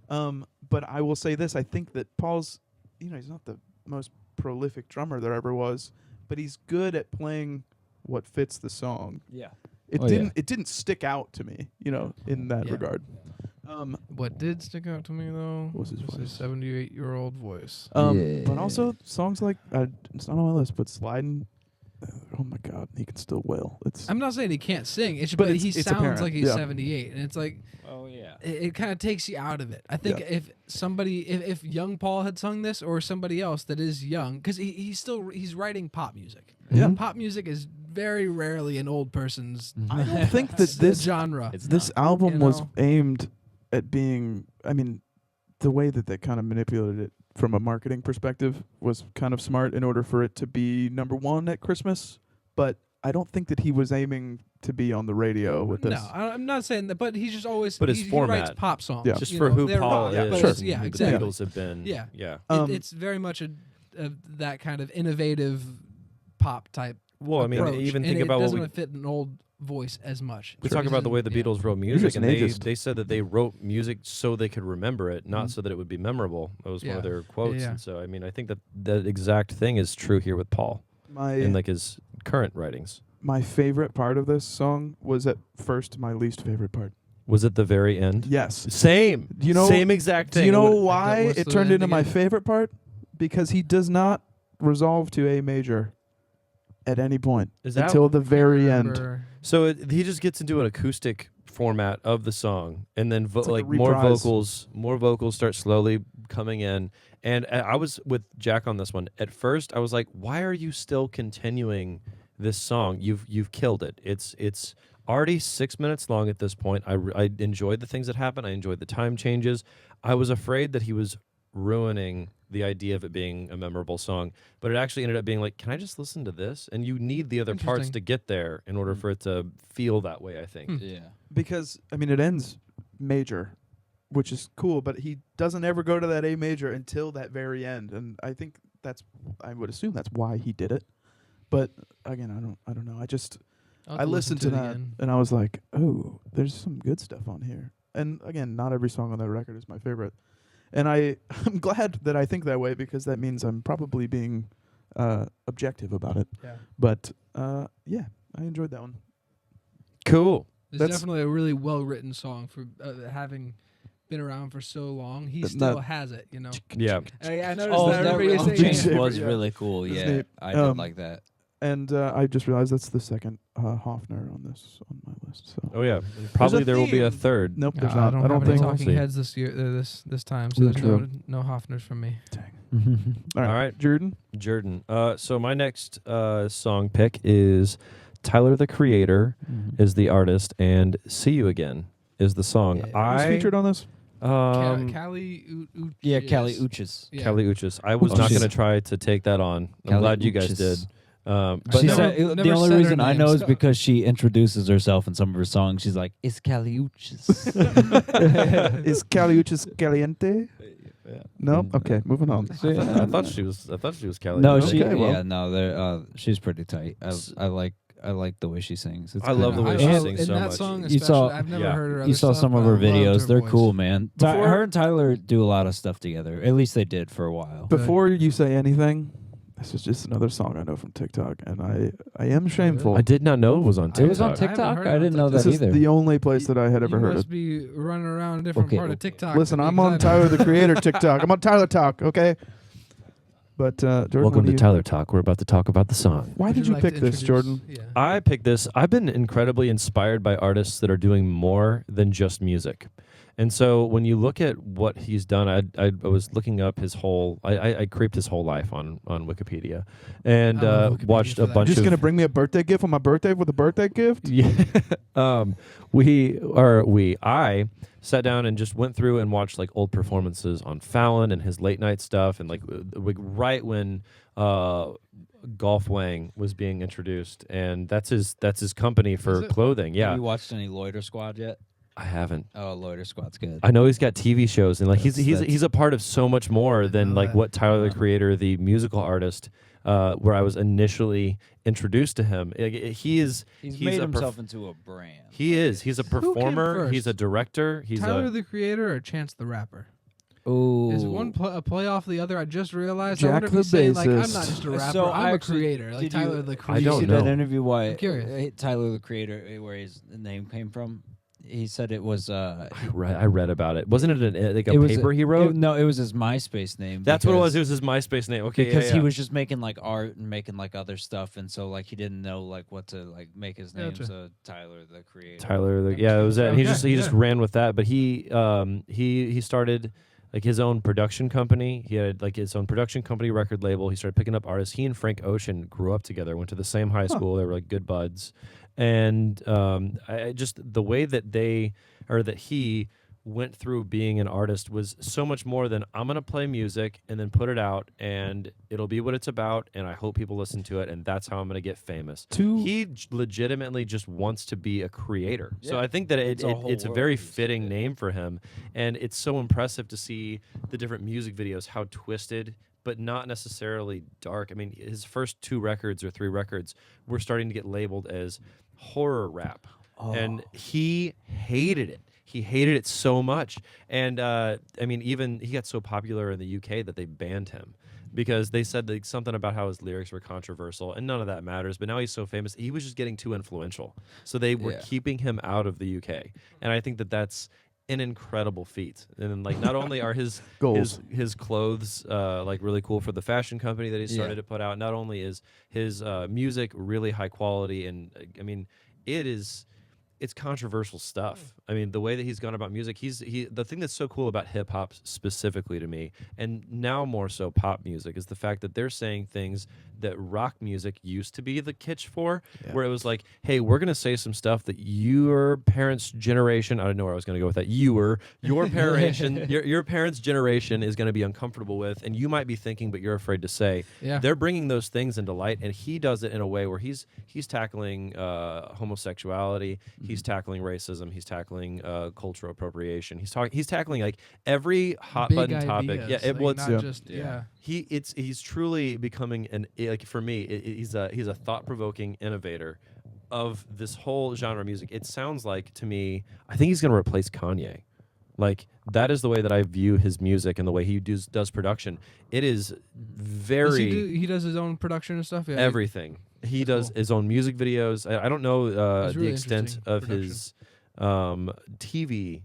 but I will say this: I think that Paul's, he's not the most prolific drummer there ever was, but he's good at playing what fits the song. Yeah. It Oh, yeah. didn't stick out to me, in that Yeah. regard. What did stick out to me though What was his voice? 78-year-old voice. But also songs like it's not on my list, but Sliding. oh my god, he can still wail. It's I'm not saying he can't sing. It's But but it's- he it's sounds apparent, like he's yeah. 78, and it's like Oh yeah. it kind of takes you out of it. I think Yeah. if somebody, if young Paul had sung this, or somebody else that is young, because he's writing pop music. Yeah. Pop music is very rarely an old person's I don't think that this genre. It's this not. album You was know? aimed at being. I mean, the way that they kind of manipulated it from a marketing perspective was kind of smart in order for it to be number one at Christmas. But I don't think that he was aiming to be on the radio with this. No, I'm not saying that, but he's just always. But his he writes format. pop songs. Yeah. Just you for know, who they're Paul rock, is. but Sure. it's- yeah, and exactly. The Beatles have been. Yeah. Yeah. It's very much a that kind of innovative pop type. Well, I mean, approach, even and think about it what we doesn't fit an old voice as much. We talk about the way the Yeah. Beatles wrote You're music, just and an they ageist. said that they wrote music so they could remember it, not Mhm. so that it would be memorable. That was one of Yeah. their quotes. Yeah. And so, I mean, I think that that exact thing is true here with Paul in like his current writings. My favorite part of this song was at first my least favorite part. Was it the very end? Yes. Same. Do you know- Same exact Do thing. you know What- why what's it the turned end into my again? favorite part? Because he does not resolve to A major at any point Is that until the very end. Remember- So he just gets into an acoustic format of the song, and then It's like a like more reprise. vocals start slowly coming in. And I was with Jack on this one. At first, I was like, "Why are you still continuing this song? You've killed it. It's already 6 minutes long at this point. I enjoyed the things that happened. I enjoyed the time changes. I was afraid that he was ruining the idea of it being a memorable song, but it actually ended up being like, can I just listen to this? And you need the other parts Interesting. to get there in order for it to feel that way, I think. Hmm. Yeah. Because I mean it ends major, which is cool, but he doesn't ever go to that A major until that very end. And I think I would assume that's why he did it. But again, I don't know. I'll have I listened to it that again. and I was like, oh, there's some good stuff on here. And again, not every song on that record is my favorite. And I'm glad that I think that way, because that means I'm probably being objective about it. Yeah. But yeah, I enjoyed that one. Cool. It's That's- definitely a really well written song for having been around for so long. He But still not- has it, you know. Yeah. I noticed Oh, that that everybody real saying change it. was Yeah. really cool. It was Yeah, neat. I did like that. And I just realized that's the second Hofner on my list. So Oh yeah. Probably a there will be a theme. third. nope, there's I not. don't I have don't any think. We'll talking see. heads this year, this time, so Yeah, there's true. no Hofners from me. All All right. Jordan. Jordan. So my next song pick is Tyler the Creator is the artist, and See You Again is the song. Yeah. Who's I featured on this? Callie Uchis. Yeah, Callie Uchis. Yeah. Kelly Uchis. I was Oh, not she's- going to try to take that on. I'm Kelly glad you guys Uchis. did. But She She no, said- said, never the only said her reason I name, know is so- because she introduces herself in some of her songs. She's like, "It's Callie Uchis." Is Caliuchis Caliente? Yeah. No. Okay, moving on. I thought she was Kelly. No, Uchis. she. Okay, well. Yeah, no, they're. She's pretty tight. I like the way she sings. It's I love the kinda way she hot. sings in so that much. song You especially, saw- I've never yeah. heard her other You saw stuff, some of but her I loved videos. They're voice. cool, man. Before- Her and Tyler do a lot of stuff together. At least they did for a while. Before you say anything, this is just another song I know from TikTok, and I am shameful. I did not know it was on I TikTok. It was on I haven't TikTok. heard it I on didn't know TikTok. that This is either. the only place that I had ever You heard must it. be running around a different Okay, part of okay. TikTok. Listen, than me, I'm 'cause on I Tyler don't- the Creator TikTok. I'm on Tyler Talk, okay? But Jordan, Welcome what to do you- Tyler Talk. We're about to talk about the song. Why Would did you like pick to this, introduce- Jordan? Yeah. I picked this. I've been incredibly inspired by artists that are doing more than just music. And so when you look at what he's done, I was looking up his whole, I creeped his whole life on Wikipedia and I love Wikipedia watched for a that. bunch Just of... gonna bring me a birthday gift on my birthday with a birthday gift? Yeah. I sat down and just went through and watched like old performances on Fallon and his late night stuff, and like right when Golf Wang was being introduced, and that's his company for Is it? clothing. Yeah, Have you watched any Loiter Squad yet? I haven't. Oh, Loiter Squad's good. I know he's got TV shows, and like That's- he's a part of so much more than know like that. what Tyler the Yeah. Creator, the musical artist, where I was initially introduced to him. He is. He's he's made a himself into a brand. He is. He's a Who came performer. He's a first? director. He's Tyler a. the Creator or Chance the Rapper? Ooh. Is one a play off the other? I just realized. I Jack wonder if the he's saying, like, I'm not bassist. just a rapper. So I'm I a actually- creator. Like did you- Tyler the I Creator. Did don't you see know. that interview? Why I'm curious. Tyler the Creator, where his name came from? he said it was. I read about it. Wasn't it like a it was paper he wrote? No, it was his MySpace name. That's what it was. because- It was his MySpace name. Okay, because yeah, he yeah. was just making like art and making like other stuff, and so like he didn't know like what to like make his name. Gotcha. So Tyler, the creator. Tyler. Yeah, it was that. And he Okay, just ran with that. But he started like his own production company. He had like his own production company, record label. He started picking up artists. He and Frank Ocean grew up together, went to the same high school. They were like good buds. And I just the way that he went through being an artist was so much more than I'm gonna play music and then put it out and it'll be what it's about and I hope people listen to it and that's how I'm gonna get famous. He legitimately just wants to be a creator. So Yeah. I think that It's a whole it's a world very of music, fitting yeah. name for him, and it's so impressive to see the different music videos, how twisted but not necessarily dark. I mean, his first 2 records or 3 records were starting to get labeled as horror rap, and he hated it. He hated it so much. And I mean, even he got so popular in the UK that they banned him because they said like, something about how his lyrics were controversial, and none of that matters. But now he's so famous, he was just getting too influential. So they were Yeah. keeping him out of the UK. And I think that that's an incredible feat. And like, not only are his Goals. his clothes like really cool for the fashion company that he started Yeah. to put out, not only is his music really high quality, and I mean, it's controversial stuff. I mean, the way that he's gone about music, the thing that's so cool about hip hop specifically to me, and now more so pop music, is the fact that they're saying things that rock music used to be the kitsch for, where it was like, hey, we're going to say some stuff that your parents' generation, I don't know where I was going to go with that, your generation, your parents' generation is going to be uncomfortable with, and you might be thinking, but you're afraid to say. Yeah. They're bringing those things into light, and he does it in a way where he's tackling homosexuality, he's tackling racism, he's tackling cultural appropriation, he's tackling like every hot Big button topic. ideas, Yeah, like, well, not it's, just Yeah. he's truly becoming like for me, he's a thought-provoking innovator of this whole genre of music. It sounds like to me, I think he's going to replace Kanye. Like that is the way that I view his music and the way he does production. It is very he does his own production and stuff. Yeah. everything. He That's does cool. his own music videos. I don't know It's the really extent interesting of production. his TV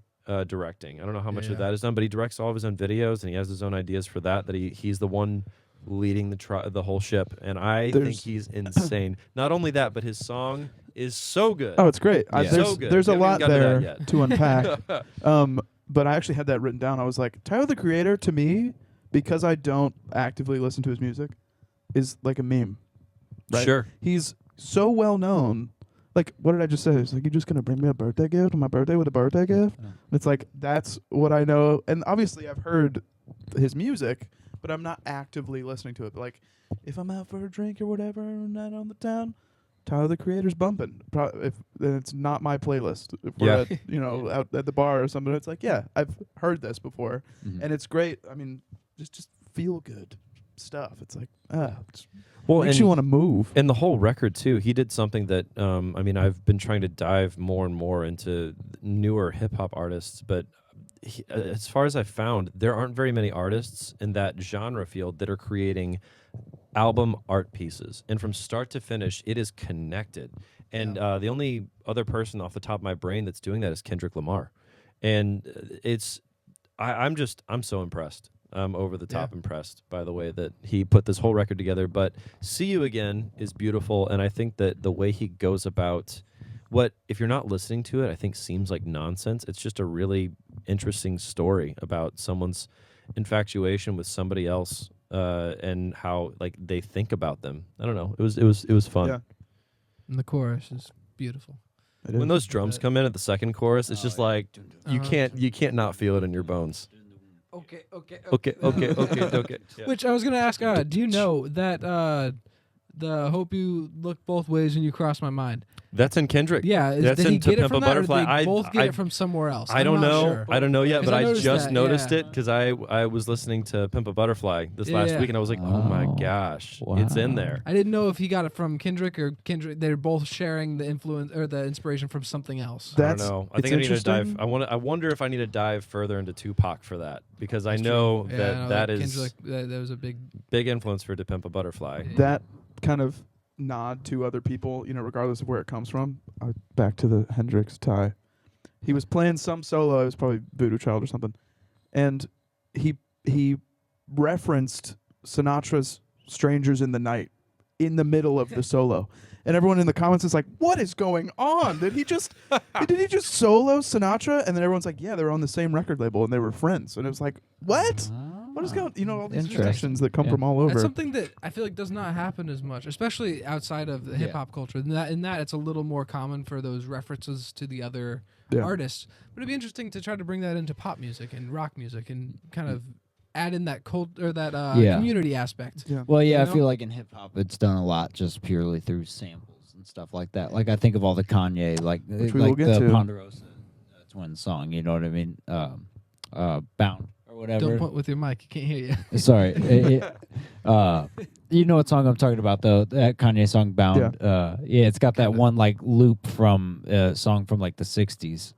directing. I don't know how much Yeah. of that is done, but he directs all of his own videos and he has his own ideas for that. That he's the one leading the whole ship, and I think There's- he's insane. Not only that, but his song is so good. Oh, it's great. Yeah. So good. There's We a haven't lot even gotten there to that yet. to unpack. But I actually had that written down. I was like, Tyler the Creator to me, because I don't actively listen to his music, is like a meme. Right? Sure. He's so well known. Like, what did I just say? It's like, you're just gonna bring me a birthday gift on my birthday with a birthday gift. Yeah. It's like that's what I know. And obviously, I've heard his music, but I'm not actively listening to it. But like, if I'm out for a drink or whatever, night on the town, Tyler the Creator's bumping. If then it's not my playlist. If we're Yeah. at, out at the bar or something, it's like, yeah, I've heard this before, Mhm. and it's great. I mean, just feel good stuff. It's like it Well, makes and, you want to move. and the whole record too. He did something that I mean, I've been trying to dive more and more into newer hip hop artists, but as far as I've found, there aren't very many artists in that genre field that are creating album art pieces, and from start to finish, it is connected. And the only other person off the top of my brain that's doing that is Kendrick Lamar, and I'm so impressed. I'm over the top impressed by the way that he put this whole record together. But See You Again is beautiful, and I think that the way he goes about what, if you're not listening to it, I think seems like nonsense. It's just a really interesting story about someone's infatuation with somebody else and how like they think about them. I don't know. It was fun. Yeah. And the chorus is beautiful. It When is. those drums come in at the second chorus, it's just like you can't not feel it in your bones. Okay. Okay. Yeah. Which I was gonna ask. Do you know that the "Hope You Look Both Ways When You Cross My Mind"? That's in Kendrick. Yeah, That's did he in To get it Pimp a from that, or Butterfly. did they both get I- it from somewhere else? I I'm don't not know. sure. I don't know yet, 'Cause but I I noticed just that, noticed yeah. it because I was listening to Pimp a Butterfly this last Yeah. week, and I was like, oh my Oh, gosh, it's in wow. there. I didn't know if he got it from Kendrick or Kendrick. They're both sharing the influence or the inspiration from something else. I don't That's- know. I it's think I need to dive. interesting. I wonder if I need to dive further into Tupac for that because I That's know true. that I know that is Kendrick. That was a big. big influence for To Pimp a Butterfly. Yeah. That kind of nod to other people, regardless of where it comes from. Back to the Hendrix tie. He was playing some solo. It was probably Voodoo Child or something, and he referenced Sinatra's "Strangers in the Night" in the middle of the solo, and everyone in the comments is like, "What is going on? Did he just solo Sinatra?" And then everyone's like, "Yeah, they were on the same record label and they were friends." And it was like, "What? What is going? All these Interesting. connections that come from all over." That's something that I feel like does not happen as much, especially outside of the hip hop culture. In that, it's a little more common for those references to the other artists. But it'd be interesting to try to bring that into pop music and rock music and kind of add in that cult or that community aspect. Yeah. Well, yeah, You I know? feel like in hip hop, it's done a lot just purely through samples and stuff like that. Like I think of all the Kanye, like Which we will get the to. Ponderosa Twins song. You know what I mean? Bound or whatever. Don't point with your mic; you can't hear you. Sorry. You know what song I'm talking about though? That Kanye song "Bound." Yeah, it's got that one like loop from a song from like the '60s.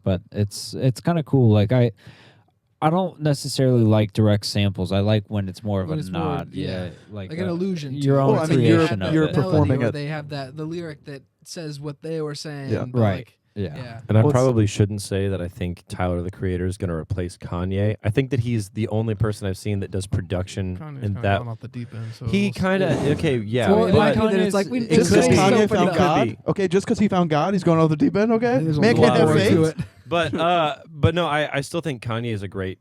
But it's kind of cool. Like I don't necessarily like direct samples. I like when it's more of When a it's more- nod. yeah. Like Like an illusion. Your to own it. Well, I mean, creation of you're it. performing or it. they have the lyric that says what they were saying. Yeah. but, Right. like, Yeah. yeah. And I Well, it's- probably shouldn't say that I think Tyler the Creator is going to replace Kanye. I think that he's the only person I've seen that does production Kanye's and kinda that gone off the deep end. So he we'll see. kind of yeah. So it but might be that it's like Kanye's- we- it's Just because could be. Kanye It found could God, be. okay. Just because he found God, he's going off the deep end. I Okay, think there's man a can't lot have more faith. to it. but no, I still think Kanye is a great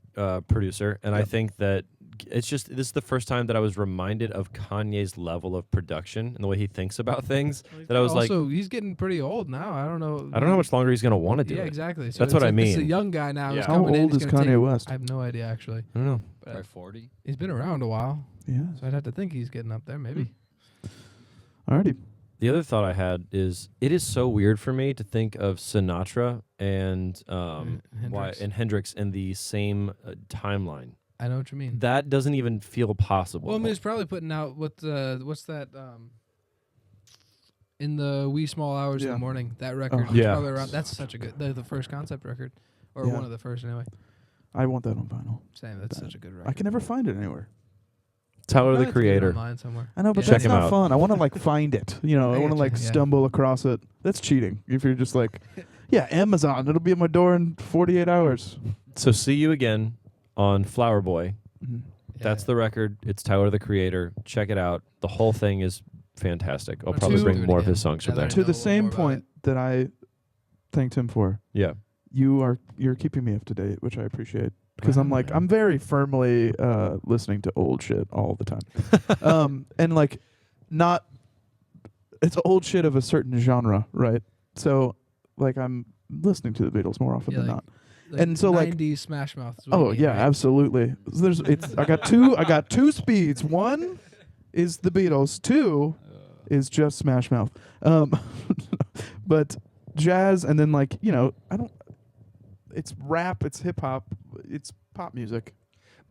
producer, and I think that it's just this is the first time that I was reminded of Kanye's level of production and the way he thinks about things. That I was like, also, he's getting pretty old now. I don't know. I don't know how much longer he's going to want to do Yeah, it. exactly. So That's it's what I like This is a mean. young guy now. Yeah. Who's How coming in. old He's is gonna Kanye take- West? I have no idea actually. I don't know. But Like 40. he's been around a while, Yeah. so I'd have to think he's getting up there. Maybe. Alrighty. The other thought I had is it is so weird for me to think of Sinatra and Hendrix in the same timeline. I know what you mean. That doesn't even feel possible. Well, I mean, he's probably putting out what's that in the wee small hours in Yeah. the morning. That record. Oh. It's Yeah. probably around. That's such a good. The first concept record, or Yeah. one of the first anyway. I want that on vinyl. Same. That's That- such a good record. I can never find it anywhere. Tyler Probably the have to get it Creator. online somewhere. I know, but Yeah. that's Check him not out. fun. I want to like find it. I I want to get like you, yeah. stumble across it. That's cheating. If you're just like, yeah, Amazon, it'll be at my door in 48 hours. So see you again on Flower Boy. Mhm. That's the record. It's Tyler the Creator. Check it out. The whole thing is fantastic. I'll Or probably two. bring Do it more of again. his songs from Yeah, there. know To a the little same more about point that I thanked him for, Yeah. you're keeping me up to date, which I appreciate. Because I'm like, Wow. I'm very firmly listening to old shit all the time. And like, not, it's old shit of a certain genre, right? So, like, I'm listening to the Beatles more often Yeah, than like- not. Like And so, like- 90s Smash Mouth. is what Oh you mean, yeah, right? absolutely. So I got two speeds. One is the Beatles. Two is just Smash Mouth. But jazz, and then like it's rap, it's hip hop, it's pop music.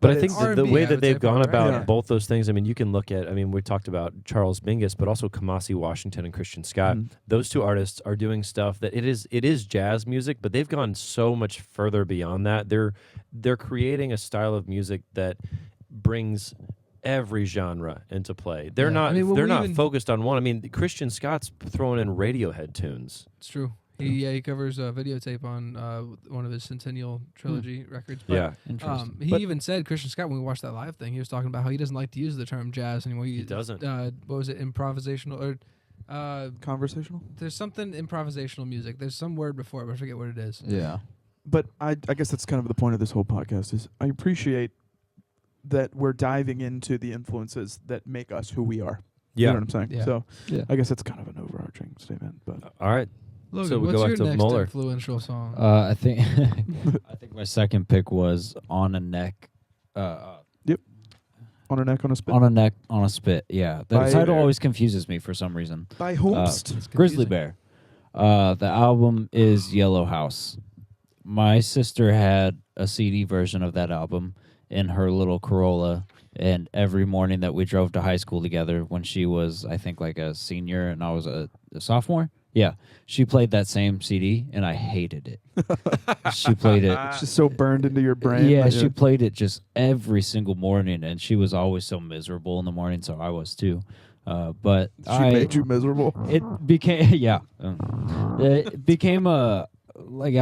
But I But think it's the R&B, way I that would say, they've gone probably, right? about Yeah. both those things, I mean, you can look at, we talked about Charles Mingus, but also Kamasi Washington and Christian Scott. Mhm. Those two artists are doing stuff that it is jazz music, but they've gone so much further beyond that. They're creating a style of music that brings every genre into play. They're Yeah. not I mean, when they're we not even- focused on one. I mean, Christian Scott's throwing in Radiohead tunes. It's true. He covers a videotape on one of his Centennial Trilogy records. But, Yeah. Interesting. He But- even said, Christian Scott, when we watched that live thing, he was talking about how he doesn't like to use the term jazz anymore. He doesn't. What was it? Improvisational or Conversational. there's something improvisational music. There's some word before it, but I forget what it is. Yeah. But I guess that's kind of the point of this whole podcast is I appreciate that we're diving into the influences that make us who we are. You know Yeah. what I'm saying? Yeah. So Yeah. I guess that's kind of an overarching statement. But All right. Logan, So we what's go back your to next Mueller. influential song? I think I think my second pick was On a Neck. on a neck, on a spit. On a Neck, on a Spit. Yeah. The By- title always confuses me for some reason. By Homst. It's Grizzly confusing. Bear. The album is Yellow House. My sister had a CD version of that album in her little Corolla, and every morning that we drove to high school together when she was, I think, like a senior and I was a sophomore, yeah, she played that same CD, and I hated it. She played it. It's just so burned into your brain. Yeah, that she played it just every single morning, and she was always so miserable in the morning, so I was too. But she made you miserable. it became it became like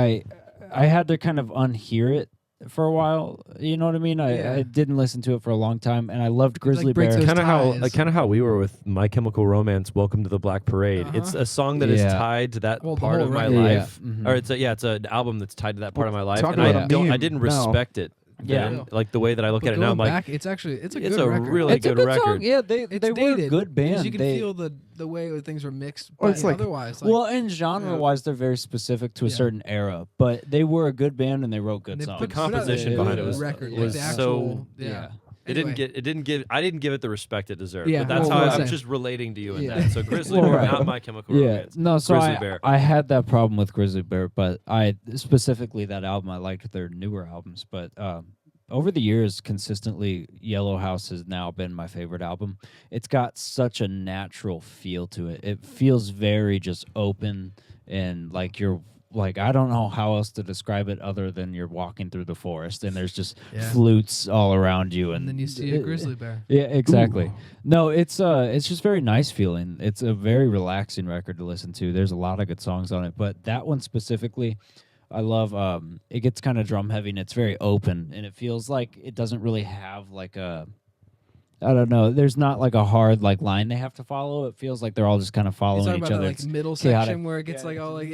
I had to kind of unhear it for a while. You know what I mean? I didn't listen to it for a long time, and I loved Grizzly breaks Bear. those Kind of how we were with My Chemical Romance, Welcome to the Black Parade. It's a song that is tied to that part of my life. Or it's an album that's tied to that part of my life, talk and about a I meme didn't now. respect it. Yeah. Then, like the way that I look But at it now, I'm going like, back, it's a good it's record. a really It's a good good record. song. Yeah, It's they were a dated, good band. because you can They- feel the way things were mixed. Well, But it's like- otherwise, like, well, and genre-wise, they're very specific to a certain era, but they were a good band and they wrote good and they songs. put The composition out a behind good it was- record, was like the so- actual, yeah. I didn't give it the respect it deserved. Yeah, but that's well, how well I'm said. just relating to you in Yeah. that. So Grizzly Well, Bear, right. not My Chemical Yeah, Romance. no, so Grizzly Bear. I had that problem with Grizzly Bear, but I specifically that album I liked their newer albums, but over the years, consistently, Yellow House has now been my favorite album. It's got such a natural feel to it. It feels very just open and like you're like, I don't know how else to describe it other than you're walking through the forest and there's just flutes all around you, And then you see a grizzly bear. Yeah, exactly. No, it's just very nice feeling. It's a very relaxing record to listen to. There's a lot of good songs on it, but that one specifically, I love. It gets kind of drum heavy and it's very open, and it feels like it doesn't really have like a. I don't know. There's not like a hard like line they have to follow. It feels like they're all just kind of You following talking each about other. that, like It's middle chaotic. section where it gets like all like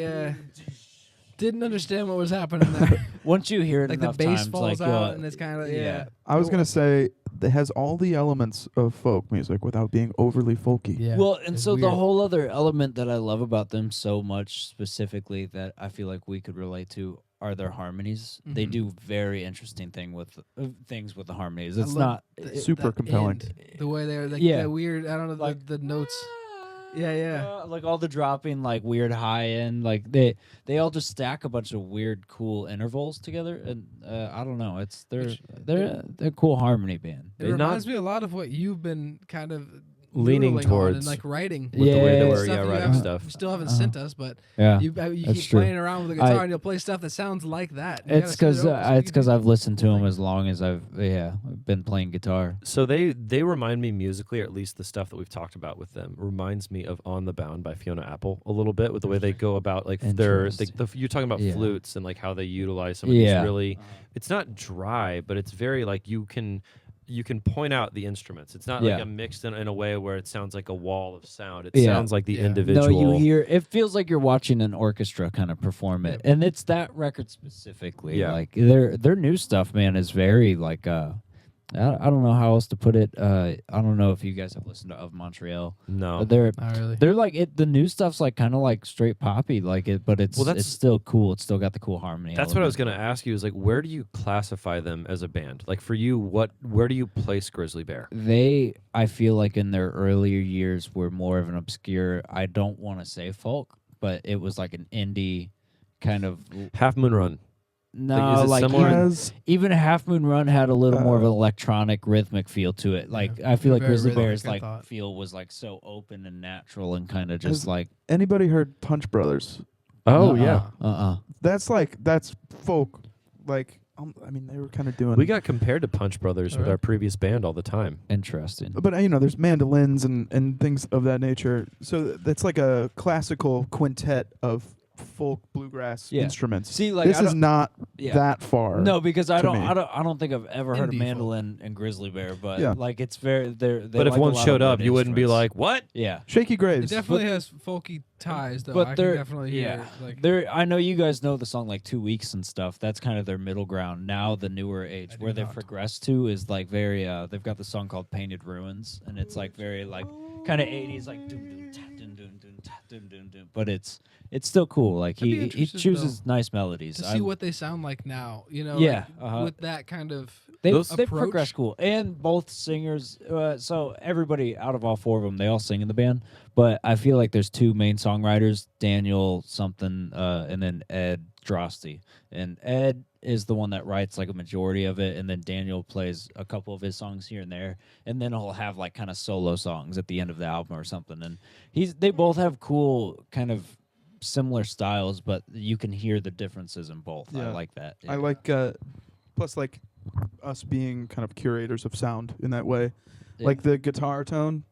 didn't understand what was happening there. Once you hear it Like the enough bass times, falls like out and it's kind of I was gonna say it has all the elements of folk music without being overly folky. Yeah. Well, and It's so the weird. whole other element that I love about them so much, specifically that I feel like we could relate to, are their harmonies. They Mhm. do very interesting things with the harmonies. I It's love not the- super that compelling. end, the way they're like Yeah. that weird. I don't know Like- the notes. Yeah. like all the dropping, like weird high end, like they all just stack a bunch of weird, cool intervals together, and I don't know. It's they're a cool harmony band. It reminds me a lot of what you've been kind of Leaning noodling on towards and like writing. with the way they Yeah. were, Stuff you writing haven't- stuff. You still haven't sent us, but Yeah, you that's keep true. playing around with the guitar and you'll play stuff that sounds like that. You it's gotta send it over so we it's can because do- I've listened to them as long as I've been playing guitar. So they remind me musically, or at least the stuff that we've talked about with them, reminds me of On the Bound by Fiona Apple a little bit with the way they go about like Interesting. you're talking about Yeah. flutes and like how they utilize some of Yeah. these really. It's not dry, but it's very like you can point out the instruments. It's not like a mixed in a way where it sounds like a wall of sound. It sounds like the Yeah. individual. No, you hear it feels like you're watching an orchestra kind of perform it, and it's that record specifically. Yeah. Like their new stuff, man, is very like I don't know how else to put it. I don't know if you guys have listened to Of Montreal. No. They're Not really. they're like it. The new stuff's like kind of like straight poppy, like it, but it's Well, that's- still cool. It's still got the cool harmony. That's what I was element. going to ask you is like, where do you classify them as a band? Like for you, where do you place Grizzly Bear? They, I feel like in their earlier years were more of an obscure. I don't want to say folk, but it was like an indie kind of. Half Moon Run. No, is it like similar? Has even Half Moon Run had a little more of an electronic, rhythmic feel to it. Like I feel like very Grizzly rhythmic, Bear's I like thought. feel was like so open and natural and kind of Has- just like. anybody heard Punch Brothers? Oh yeah. That's folk. Like I mean, they were kind of doing. We got compared to Punch Brothers with Alright. our previous band all the time. Interesting. but there's mandolins and things of that nature. So that's like a classical quintet of folk bluegrass Yeah. instruments. See, like this I is don't- not Yeah. that far. No, because I to don't, me. I don't think I've ever heard Indie of folk. mandolin and Grizzly Bear, but Yeah. like it's very. They But if like a one lot of showed up, wood you wouldn't be instruments. like, "What?" Yeah. Shaky It Graves. definitely has folky ties, though. But I they're- can definitely hear yeah. it. Like, They're, I know you guys know the song like 2 Weeks and stuff. That's kind of their middle ground. Now the newer age, I do where they've not. progressed to, is like very. They've got the song called "Painted Ruins," and it's like very like kind of 80s, like doom doom ta, doom doom doom ta, doom doom doom. But it's still cool. Like I'd be he interested, chooses nice melodies. to see what they sound like now, Yeah, like, with that kind of They've approach. progressed cool, and both singers. So everybody out of all four of them, they all sing in the band. But I feel like there's two main songwriters: Daniel something, and then Ed Drosty. And Ed is the one that writes like a majority of it, and then Daniel plays a couple of his songs here and there, and then he'll have like kind of solo songs at the end of the album or something. And they both have cool kind of similar styles, but you can hear the differences in both. I Yeah. like that. I like plus like us being kind of curators of sound in that way. Yeah. Like the guitar tone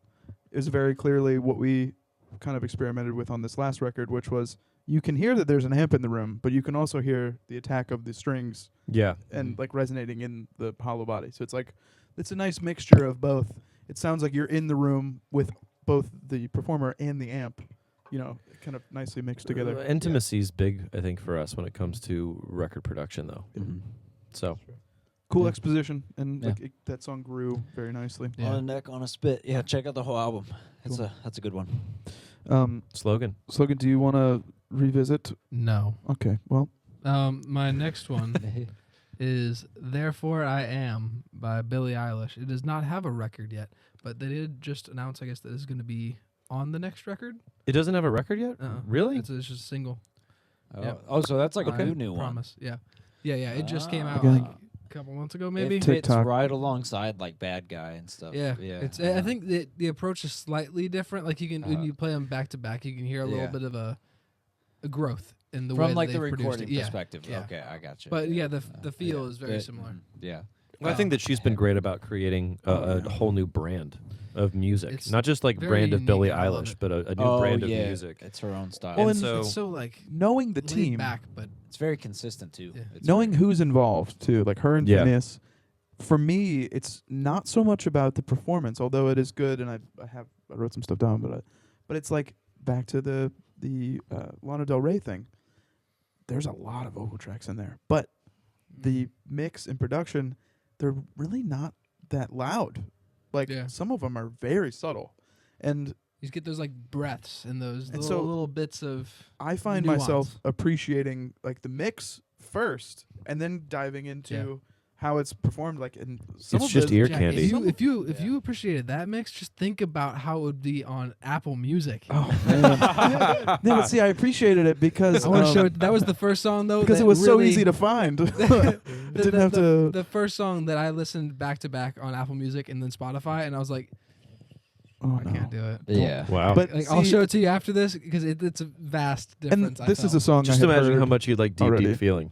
is very clearly what we kind of experimented with on this last record, which was you can hear that there's an amp in the room, but you can also hear the attack of the strings Yeah. and like resonating in the hollow body. So it's like it's a nice mixture of both. It sounds like you're in the room with both the performer and the amp, kind of nicely mixed together. Intimacy is big, I think, for us when it comes to record production, though. Mhm. So Cool Yeah. exposition, and Yeah. that song grew very nicely. Yeah. On a neck, on a spit. Yeah, check out the whole album. Cool. That's a good one. slogan. Slogan, do you want to revisit? No. Okay, well, My next one is "Therefore I Am" by Billie Eilish. It does not have a record yet, but they did just announce, I guess, that it's going to be on the next record. It doesn't have a record yet? Really? It's just a single. Oh, Yeah. so that's like a I new one. promise. Yeah. It just came out Again. like a couple months ago, maybe. It fits TikTok. right alongside like Bad Guy and stuff. Yeah, yeah. It's. I think the approach is slightly different. Like you can when Uh-huh. you play them back to back, you can hear a little Yeah. bit of a growth in the way from that like the they've produced recording it. Yeah. perspective. Yeah. Okay, I got you. But yeah, the feel Yeah. is very It- similar. Yeah. I think that she's been great about creating a whole new brand of music. It's Not just like very brand of unique, Billie and I love Eilish, it. but a new brand of yeah. music. It's her own style. Well, And and so It's so like knowing the laid team, back, but it's very consistent too. Yeah. It's knowing very- who's involved too, like her and Yeah. Phineas. For me, it's not so much about the performance, although it is good, and I wrote some stuff down, but it's like back to the Lana Del Rey thing. There's a lot of vocal tracks in there, but the mix and production, they're really not that loud. Like Yeah. some of them are very subtle, and you get those like breaths and those And little bits of. I find Nuance. myself appreciating like the mix first, and then diving into how it's performed. Like in some It's of just the- ear Jack, candy. If you appreciated that mix, just think about how it would be on Apple Music. Oh man! No, but see, I appreciated it because I want to show it. That was the first song though. because that it was so really- easy to find. the, Didn't have to. The first song that I listened back to back on Apple Music and then Spotify, and I was like, Oh I no! can't do it. Yeah. Wow. But Like, I'll see, show it to you after this because it's a vast and difference. this is a song. just I had imagine heard. how much you'd like deep, already. deep feeling.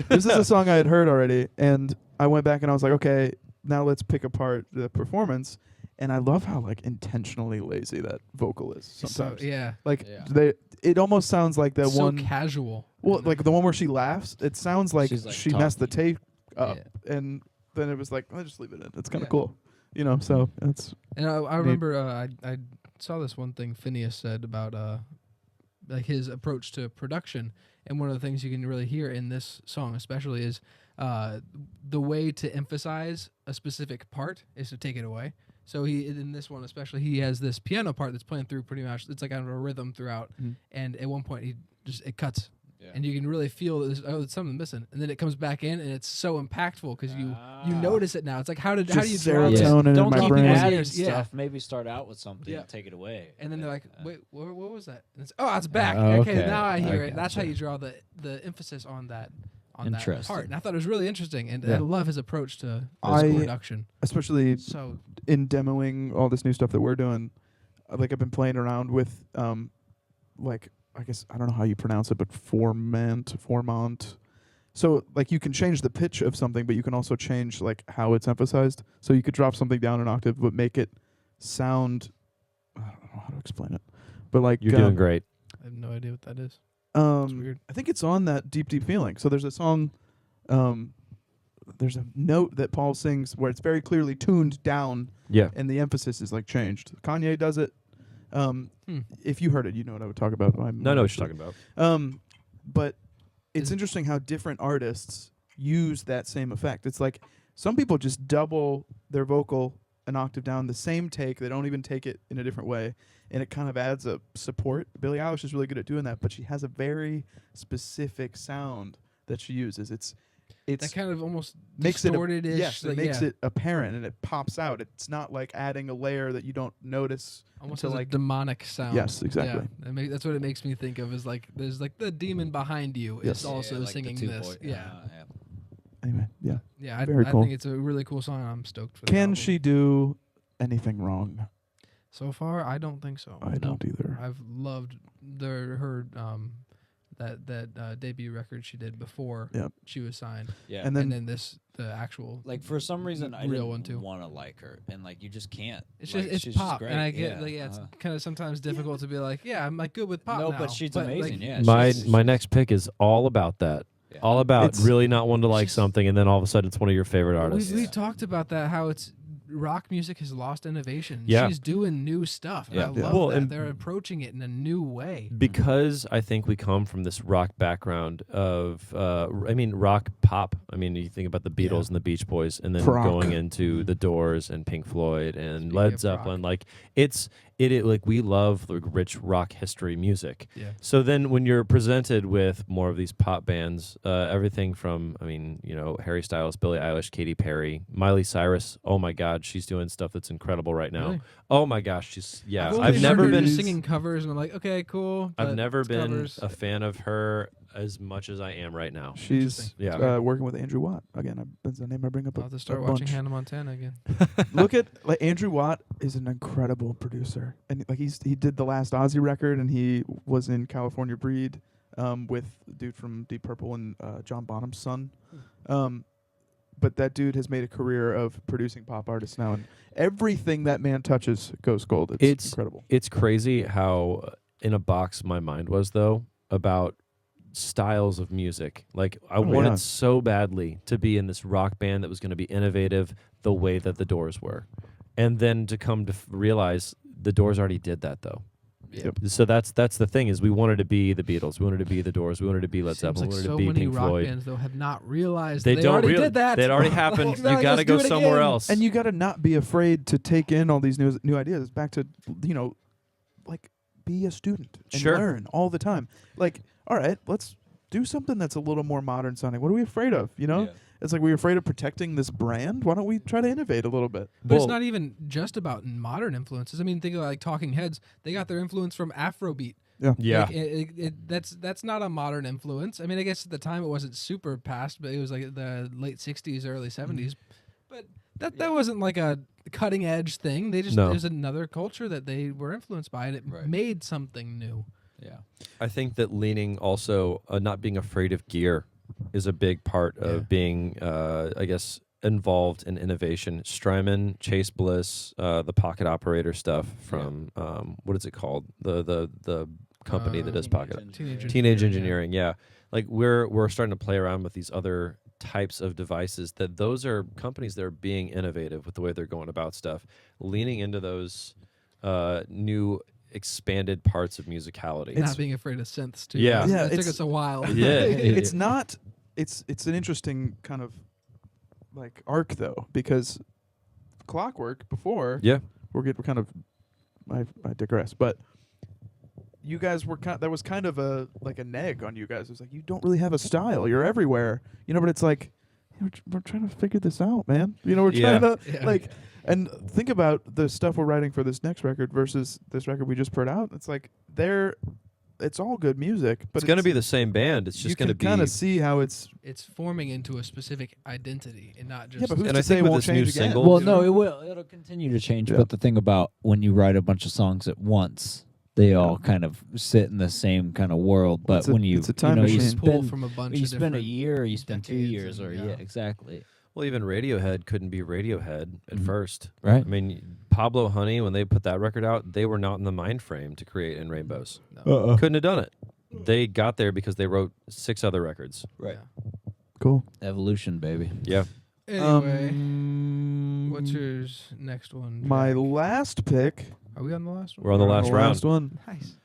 This is a song I had heard already, and I went back and I was like, okay, now let's pick apart the performance. And I love how like intentionally lazy that vocal is sometimes. So, yeah, Like Yeah. it almost sounds like that so one. casual. Well, like the one where she laughs, it sounds like She's, like, she messed the talking. tape up, Yeah. and then it was like, I'll just leave it in. It's kind of Yeah. cool, So it's And I Neat. remember I saw this one thing Phineas said about like his approach to production, and one of the things you can really hear in this song especially is the way to emphasize a specific part is to take it away. So he in this one especially he has this piano part that's playing through pretty much. It's like kind of a rhythm throughout, Mhm. and at one point it cuts. Yeah. And you can really feel there's something missing, and then it comes back in, and it's so impactful because you Ah. notice it now. It's like how do you Just draw this? serotonin in Don't my keep brain. adding Yeah. stuff. Maybe start out with something Yeah. and take it away. And then they're like, Yeah. wait, what was that? And it's, oh, it's back. Oh, okay, okay. now I hear I it. That's how gotcha. you draw the emphasis on that Interesting. part. And I thought it was really interesting, and Yeah. I love his approach to I- production. especially So in demoing all this new stuff that we're doing. Like I've been playing around with, like I guess I don't know how you pronounce it, but formant. So like you can change the pitch of something, but you can also change like how it's emphasized. So you could drop something down an octave, but make it sound. I don't know how to explain it, but like You're doing great. I have no idea what that is. It's weird. I think it's on that deep, deep feeling. So there's a song, there's a note that Paul sings where it's very clearly tuned down, Yeah. and the emphasis is like changed. Kanye does it. If you heard it, you know what I would talk about. No, I know what you're talking about. But it's Is- interesting how different artists use that same effect. It's like some people just double their vocal an octave down, the same take. They don't even take it in a different way, and it kind of adds a support. Billie Eilish is really good at doing that, but she has a very specific sound that she uses. It's That kind of almost makes it distorted-ish. yes, like, it makes yeah, it apparent and it pops out. It's not like adding a layer that you don't notice. almost until has like a demonic sound. yes, exactly. Yeah, that's what it makes me think of. Is like there's like the demon behind you Yes. is also like the singing 2 this. point. Yeah, Anyway, yeah. yeah. I Very cool. think it's a really cool song. I'm stoked for. the Can album. she do anything wrong? So far, I don't think so. I don't either. I've loved her that debut record she did before Yep. she was signed, Yeah. And and then then the actual like for some reason I real one didn't too. want to like her, and like you just can't. It's Like, just it's she's pop, great. and I get it's uh-huh. kind of sometimes difficult to be like, yeah, I'm like good with pop. No, now. but she's like, amazing. Yeah, My she's- next pick is all about that. Yeah. All about It's- really not wanting to like just- something, and then all of a sudden it's one of your favorite artists. We talked about that, how it's rock music has lost innovation. Yeah. She's doing new stuff. And Yeah. I Yeah. love Well, that and- they're approaching it in a new way. Because I think we come from this rock background of, rock pop. I mean, you think about the Beatles and the Beach Boys, and then Prog. going into the Doors and Pink Floyd and Speaking Led of Zeppelin. prog. Like it like we love like rich rock history music. Yeah. So then when you're presented with more of these pop bands, everything from, Harry Styles, Billie Eilish, Katy Perry, Miley Cyrus. Oh my God, she's doing stuff that's incredible right now. Really? Oh my gosh, I've I've never heard her been. just singing covers, and I'm like, okay, cool. I've but never it's been covers. a fan of her as much as I am right now. she's Yeah. working with Andrew Watt again. That's the name I bring up. I'll have to start a watching bunch. Hannah Montana again. Look at Andrew Watt is an incredible producer, and like he did the last Ozzy record, and he was in California Breed with a dude from Deep Purple and John Bonham's son. But that dude has made a career of producing pop artists now, and everything that man touches goes gold. It's incredible. It's crazy how in a box my mind was though about styles of music. Like I wanted yeah. so badly to be in this rock band that was going to be innovative the way that the Doors were, and then to come to realize the Doors already did that though. Yep. So that's the thing is we wanted to be the Beatles, we wanted to be the Doors, we wanted to be Led Seems Zeppelin, like we wanted so to be many Pink rock Floyd. bands though have not realized They they don't already did that. That already happened. Like, You now got to let's go do it somewhere again. else. And you got to not be afraid to take in all these new ideas. Back to like be a student and Sure. learn all the time. Like, all right, let's do something that's a little more modern sounding. What are we afraid of? Yeah. It's like we're afraid of protecting this brand. Why don't we try to innovate a little bit? But Well- it's not even just about modern influences. I mean, think of like Talking Heads. They got their influence from Afrobeat. Yeah. Like, that's not a modern influence. I mean, I guess at the time it wasn't super past, but it was like the late '60s, early '70s. But that wasn't like a cutting edge thing. They just No. there's another culture that they were influenced by, and it Right. made something new. Yeah. I think that leaning also, not being afraid of gear is a big part of being, involved in innovation. Strymon, Chase Bliss, the pocket operator stuff from, what is it called? The company that does pocket. Teenage Engineering, yeah. Like we're starting to play around with these other types of devices that those are companies that are being innovative with the way they're going about stuff, leaning into those new expanded parts of musicality. Not being afraid of synths too. Yeah. Yeah, it took it's- us a while. Yeah. It's not. It's an interesting kind of like arc though, because Clockwork before. Yeah. We're kind of. I digress, but you guys were that was kind of a neg on you guys. It was like you don't really have a style. You're everywhere, but it's like we're trying to figure this out, man. We're Yeah. trying to Yeah. and think about the stuff we're writing for this next record versus this record we just put out. It's like it's all good music, but It's going to be the same band. It's just going to be. kind of see how it's. It's forming into a specific identity and not just. Yeah, but who's And to I say think it with won't this new change again? single- Well, you no, know? it will. It'll continue to change. Yeah. But the thing about when you write a bunch of songs at once, they all kind of sit in the same kind of world. But It's a- when you, it's a time you machine. pull spend, from a bunch you of spend a different year, or you spend 2 decades years, and, or yeah. exactly. Well, even Radiohead couldn't be Radiohead at Mhm. first. Right. I mean, Pablo Honey, when they put that record out, they were not in the mind frame to create In Rainbows. No. Couldn't have done it. They got there because they wrote 6 other records. Right. Cool. Evolution, baby. Yeah. Anyway, Um, what's yours next one? My Jack? last pick. Are we on the last one? We're on the We're last round. Last one. Nice.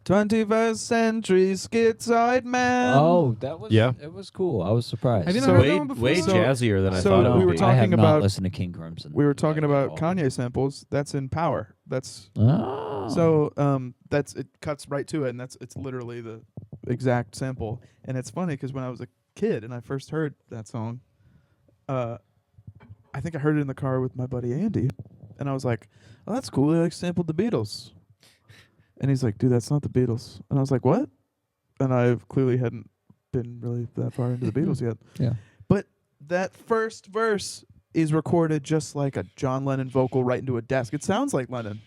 21st century schizoid man. Oh, that was Yeah. It was cool. I was surprised. Have you So- not heard that Way, one before? way So- jazzier than I so thought it we would were be. talking I have about- not listened to King Crimson. We were talking like, about at all. Kanye samples. That's in Power. That's Oh. so that's it cuts right to it, and it's literally the exact sample. And it's funny because when I was a kid and I first heard that song, I think I heard it in the car with my buddy Andy, and I was like, "Oh, that's cool. They sampled the Beatles." And he's like, "Dude, that's not the Beatles." And I was like, "What?" And I clearly hadn't been really that far into the Beatles yet. Yeah. But that first verse is recorded just like a John Lennon vocal right into a desk. It sounds like Lennon.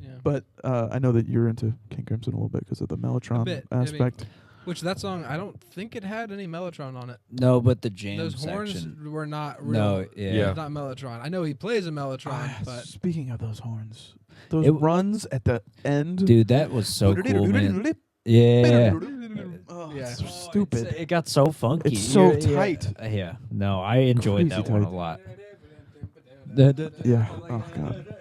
Yeah. But I know that you're into King Crimson a little bit because of the Mellotron bit. I mean, aspect. Which that song, I don't think it had any Mellotron on it. No, but the jam Those horns section. were not real. No, yeah. It's not Mellotron. I know he plays a Mellotron, but Speaking of those horns, those It- runs at the end. Dude, that was so cool, man. Yeah. Oh, Yeah. it's so stupid. It got so funky. It's so Yeah. tight. Yeah. No, I enjoyed Crazy that one a tight. lot. Yeah. Oh god.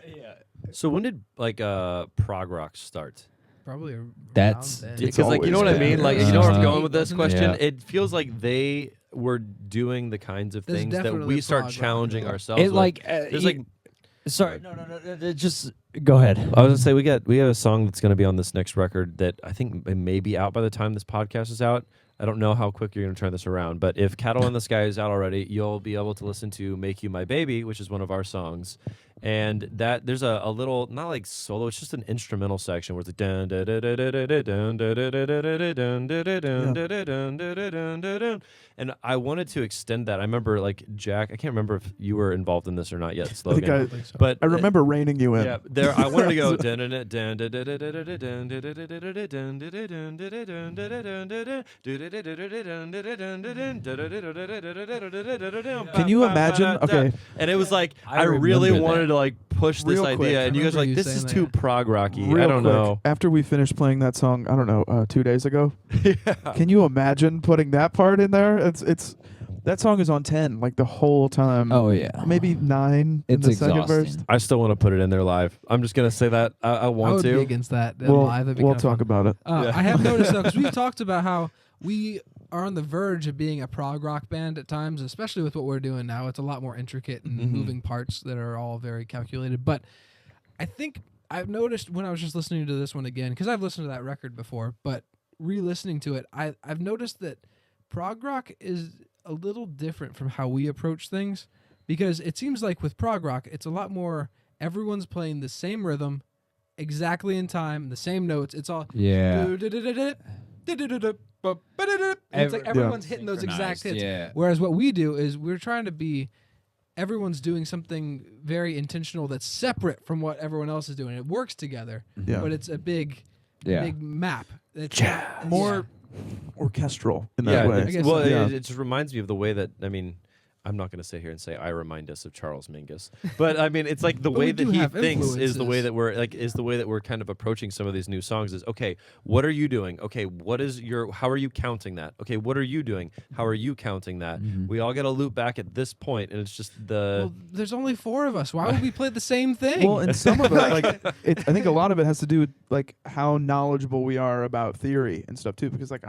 So when did like prog rock start? probably That's- around then. It's Because like you know what I always mean? been. Like you know where I'm Uh-huh. going with this question? Yeah. It feels like they were doing the kinds of There's things that definitely we start prog rock challenging in it. ourselves. It with. like There's like sorry, no, just go ahead. I was gonna say we have a song that's gonna be on this next record that I think it may be out by the time this podcast is out. I don't know how quick you're gonna turn this around, but if Cattle in the Sky is out already, you'll be able to listen to "Make You My Baby," which is one of our songs. And that there's a little not like solo, it's just an instrumental section where it's like dun dun dun dun dun dun dun dun dun dun dun dun dun dun. And I wanted to extend that. I remember like Jack, I can't remember if you were involved in this or not yet, I think Slogan. I think so. But I remember reining you in. yeah, there I wanted to go. Can you imagine? Okay, And it was like I I really remember wanted that. to like push this Real idea, quick. and you guys I were like, remember you "This is saying too that. prog rocky." real I don't quick. know. After we finished playing that song, I don't know, 2 days ago. Yeah. Can you imagine putting that part in there? It's that song is on 10 like the whole time. Oh yeah. Maybe 9 in It's the second verse. exhausting. I still want to put it in there live. I'm just gonna say that I I want would be to. against that We'll, live. That'd be we'll kinda talk fun. about it. Yeah. I have noticed though, because we've talked about how we are on the verge of being a prog rock band at times, especially with what we're doing now. It's a lot more intricate and Mhm. moving parts that are all very calculated. But I think I've noticed when I was just listening to this one again, because I've listened to that record before, but re-listening to it, I've noticed that prog rock is a little different from how we approach things, because it seems like with prog rock, it's a lot more everyone's playing the same rhythm, exactly in time, the same notes. It's all Yeah. it's like everyone's hitting those exact hits. Yeah. Whereas what we do is we're trying to be everyone's doing something very intentional that's separate from what everyone else is doing. It works together, Yeah. but it's a big Yeah. big map. It's More orchestral in Yeah, that way. I guess well, so. Yeah. it just reminds me of the way that I mean. I'm not going to sit here and say I remind us of Charles Mingus, but I mean it's like the But way we that do he have thinks is the way influences. that we're kind of approaching some of these new songs. Is okay. What are you doing? Okay, what is your? How are you counting that? Okay, what are you doing? How are you counting that? We all got to loop back at this point, and it's just the. Well, there's only 4 of us. Why would we play the same thing? Well, and some of it, like, I think a lot of it has to do with like how knowledgeable we are about theory and stuff too. Because like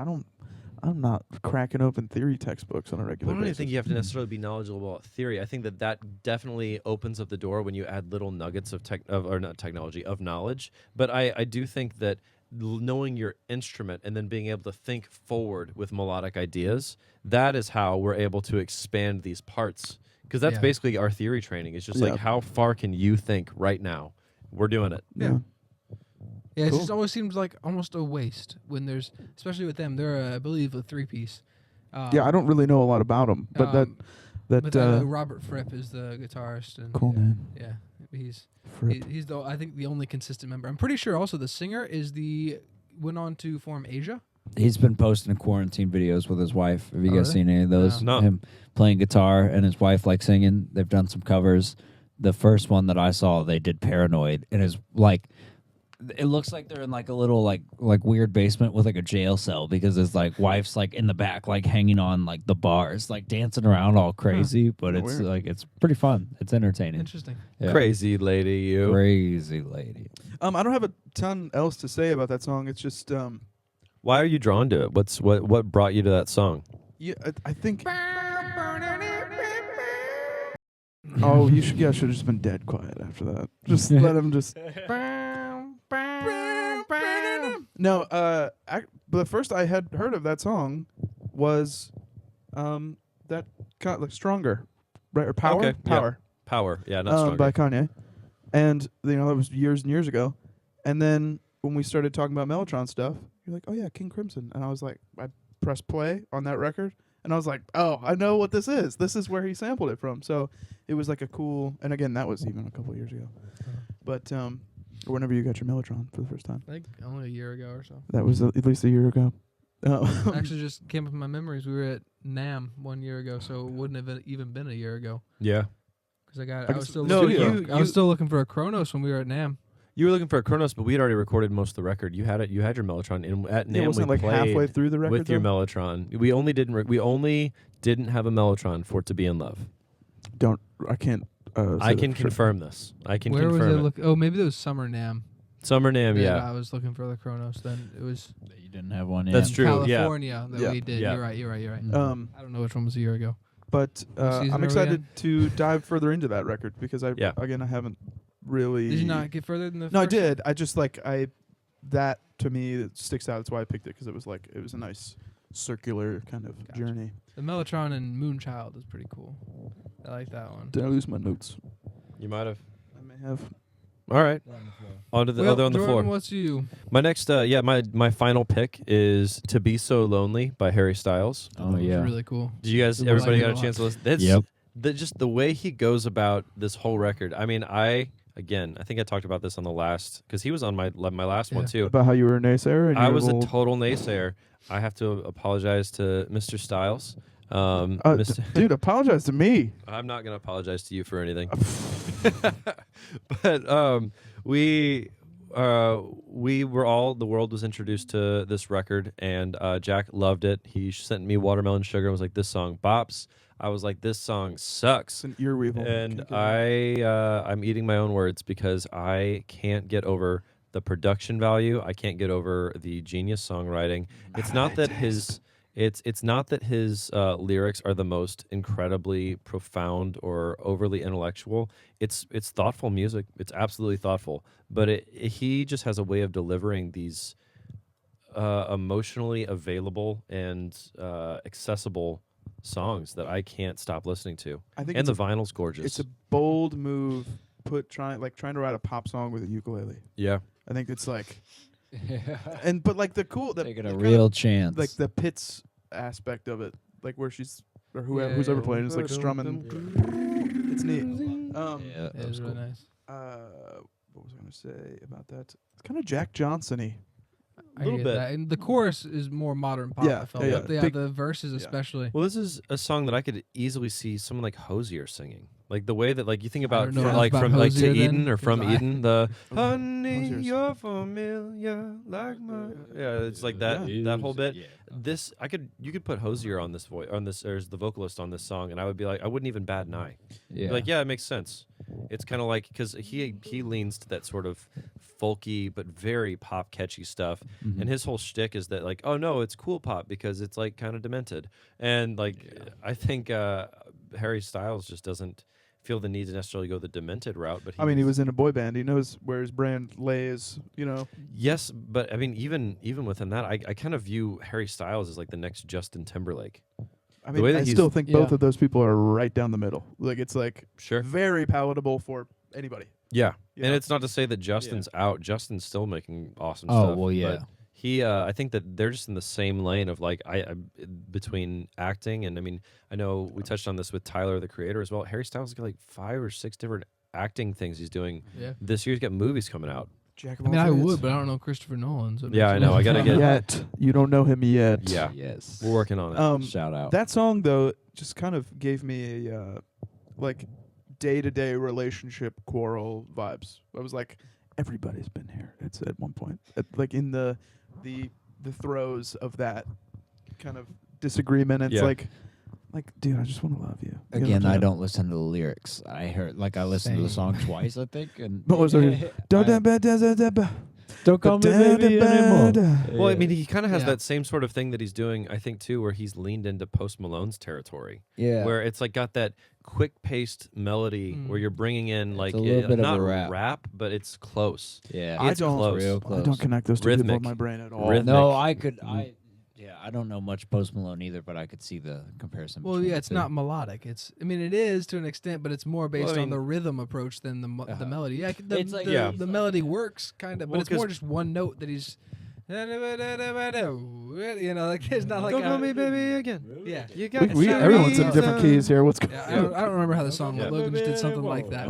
I'm not cracking open theory textbooks on a I regular don't even basis. think you have to necessarily be knowledgeable about theory. I think that definitely opens up the door when you add little nuggets of of knowledge. But I do think that knowing your instrument and then being able to think forward with melodic ideas, that is how we're able to expand these parts. Because that's Yeah. basically our theory training. It's just Yeah. like how far can you think right now? We're doing it. Yeah. yeah, it cool. just always seems like almost a waste when there's, especially with them. They're, I believe, a 3-piece. Yeah, I don't really know a lot about them, but but that I know Robert Fripp is the guitarist. And cool name. Yeah, he's Fripp. he's the I think the only consistent member. I'm pretty sure also the singer went on to form Asia. He's been posting quarantine videos with his wife. Have you Oh, guys really? seen any of those? No. Him playing guitar and his wife like singing. They've done some covers. The first one that I saw, they did Paranoid, and is like, it looks like they're in like a little like weird basement with like a jail cell, because his like wife's like in the back like hanging on like the bars, like dancing around all crazy. But it's Weird. like it's pretty fun. It's entertaining. Interesting. Yeah. Crazy lady, you. Crazy lady. I don't have a ton else to say about that song. It's just Why are you drawn to it? What brought you to that song? yeah, I think. Oh, you should have just been dead quiet after that. Just let him just. No, the first I had heard of that song was, that kind of like Stronger, right? Or Power, Okay, yeah. Power, Power. Yeah, not stronger. by Kanye, and that was years and years ago. And then when we started talking about Mellotron stuff, you're like, oh yeah, King Crimson, and I was like, I pressed play on that record, and I was like, oh, I know what this is. This is where he sampled it from. So it was like a cool, and again, that was even a couple of years ago, but or whenever you got your Mellotron for the first time. I think only a year ago or so. That was at least a year ago. Actually, just came up in my memories. We were at NAMM 1 year ago, so it wouldn't have even been a year ago. Yeah. Because I guess- was still no, looking I was still looking for a Chronos when we were at NAMM. You were looking for a Chronos, but we had already recorded most of the record. You had it. You had your Mellotron, and at it NAMM wasn't we like played halfway through the record with your though? Mellotron. We only didn't have a Mellotron for "To Be in Love." I can't. I can confirm this. I can Where was confirm it? Oh, maybe it was Summer NAMM. Summer NAMM, that yeah. I was looking for the Chronos. Then it was You didn't have one yet. That's true. yeah. California that Yeah. we did. Yeah. You're right. Um, I don't know which one was a year ago. but What season are I'm we excited to dive further into that record because I Yeah. again I haven't really. Did you not get further than the? No, I first? did. I just that to me it sticks out. That's why I picked it because it was a nice circular kind of Gotcha. journey. The Mellotron and Moonchild is pretty cool. I like that one. Did I lose my notes? You might have. I may have. All right. On to the Well, other on the Jordan, floor. what's you? My next, my final pick is "To Be So Lonely" by Harry Styles. Oh It's yeah. really cool. Did you guys? I Everybody like it got a a lot. chance to listen? That's Yep. just the way he goes about this whole record. I mean, I think I talked about this on the last because he was on my last one Yeah. too. About how you were a naysayer. And I you was a will- total naysayer. I have to apologize to Mr. Styles. dude, apologize to me. I'm not going to apologize to you for anything. But we were all, the world was introduced to this record, and Jack loved it. He sent me Watermelon Sugar and was like, "This song bops." I was like, "This song sucks." It's an earweevil. And Can't get it. I'm eating my own words because I can't get over the production value. I can't get over the genius songwriting. It's not that his lyrics are the most incredibly profound or overly intellectual. It's thoughtful music. It's absolutely thoughtful. But he just has a way of delivering these emotionally available and accessible songs that I can't stop listening to. I think And it's the vinyl's gorgeous. it's a bold move. Trying to write a pop song with a ukulele. Yeah. I think it's like, but like the cool, Taking a kind real of, chance. like the pits aspect of it, like where she's or Yeah, who's ever yeah. playing is like strumming. It's neat. Yeah, It was really nice. What was I gonna say about that? It's kind of Jack Johnson-y. I Little get bit. that. And the chorus is more modern pop. Yeah, I felt. yeah, But yeah. the verses yeah. especially. Well, this is a song that I could easily see someone like Hosier singing. Like the way that, like, you think I about don't know from, enough like about from like to Hosier then, Eden or 'cause from I- Eden, the Oh, honey, Hosier's- you're familiar like my it's like that that whole bit. Yeah. This you could put Hosier on this or as the vocalist on this song, and I would be like, I wouldn't even bat an eye. Yeah. Be like, yeah, it makes sense. It's kind of like because he leans to that sort of folky but very pop catchy stuff, Mhm. and his whole shtick is that like, oh no, it's cool pop because it's like kind of demented, and like I think Harry Styles just doesn't feel the need to necessarily go the demented route. But I mean, he was in a boy band. He knows where his brand lays. You know. yes, but I mean even within that, I kind of view Harry Styles as like the next Justin Timberlake. I The mean, way that I he's- still think both Yeah. of those people are right down the middle. Like it's like Sure. very palatable for anybody. Yeah. You And know? it's not to say that Justin's out. Justin's still making awesome Oh, stuff. well, yeah. But he, I think that they're just in the same lane of like, I between acting and I mean, I know we touched on this with Tyler, the creator as well. Harry Styles has got like 5 or 6 different acting things he's doing. Yeah. This year's got movies coming out. Jack of I mean, all I trades. would, but I don't know Christopher Nolan. So it Yeah, makes I it know. I gotta tough. get- Yet you don't know him yet. Yeah. Yes. We're working on it. Shout out. That song though just kind of gave me a like day-to-day relationship quarrel vibes. I was like, everybody's been here. It's at one point, like in the throes of that kind of disagreement. It's Yeah. like, dude, I just want to love you. You know what I'm Again, I saying? don't listen to the lyrics. I listened to the song twice, I think. And What was it? Don't call me baby anymore. Well, I mean, he kind of has Yeah. that same sort of thing that he's doing, I think, too, where he's leaned into Post Malone's territory. Yeah. Where it's like got that quick-paced melody where you're bringing in like a little bit of not a rap. but it's close. Yeah. I It's don't- close. Real I close. don't connect those two people in Rhythmic. my brain at all. Rhythmic. No, I don't know much Post Malone either, but I could see the comparison. Well, between yeah, the it's two. not melodic. It is to an extent, but it's more based Well, I on mean- the rhythm approach than the Uh-huh. melody. Yeah, the, It's like- the, Yeah. the melody works kind of, Well, but it's more 'cause- just one note that he's You know, like there's not like Don't a, call me baby again. yeah. You got Everyone's in different keys here. What's going Yeah, on? I don't remember how the song went. Yeah. Logan just did something like that.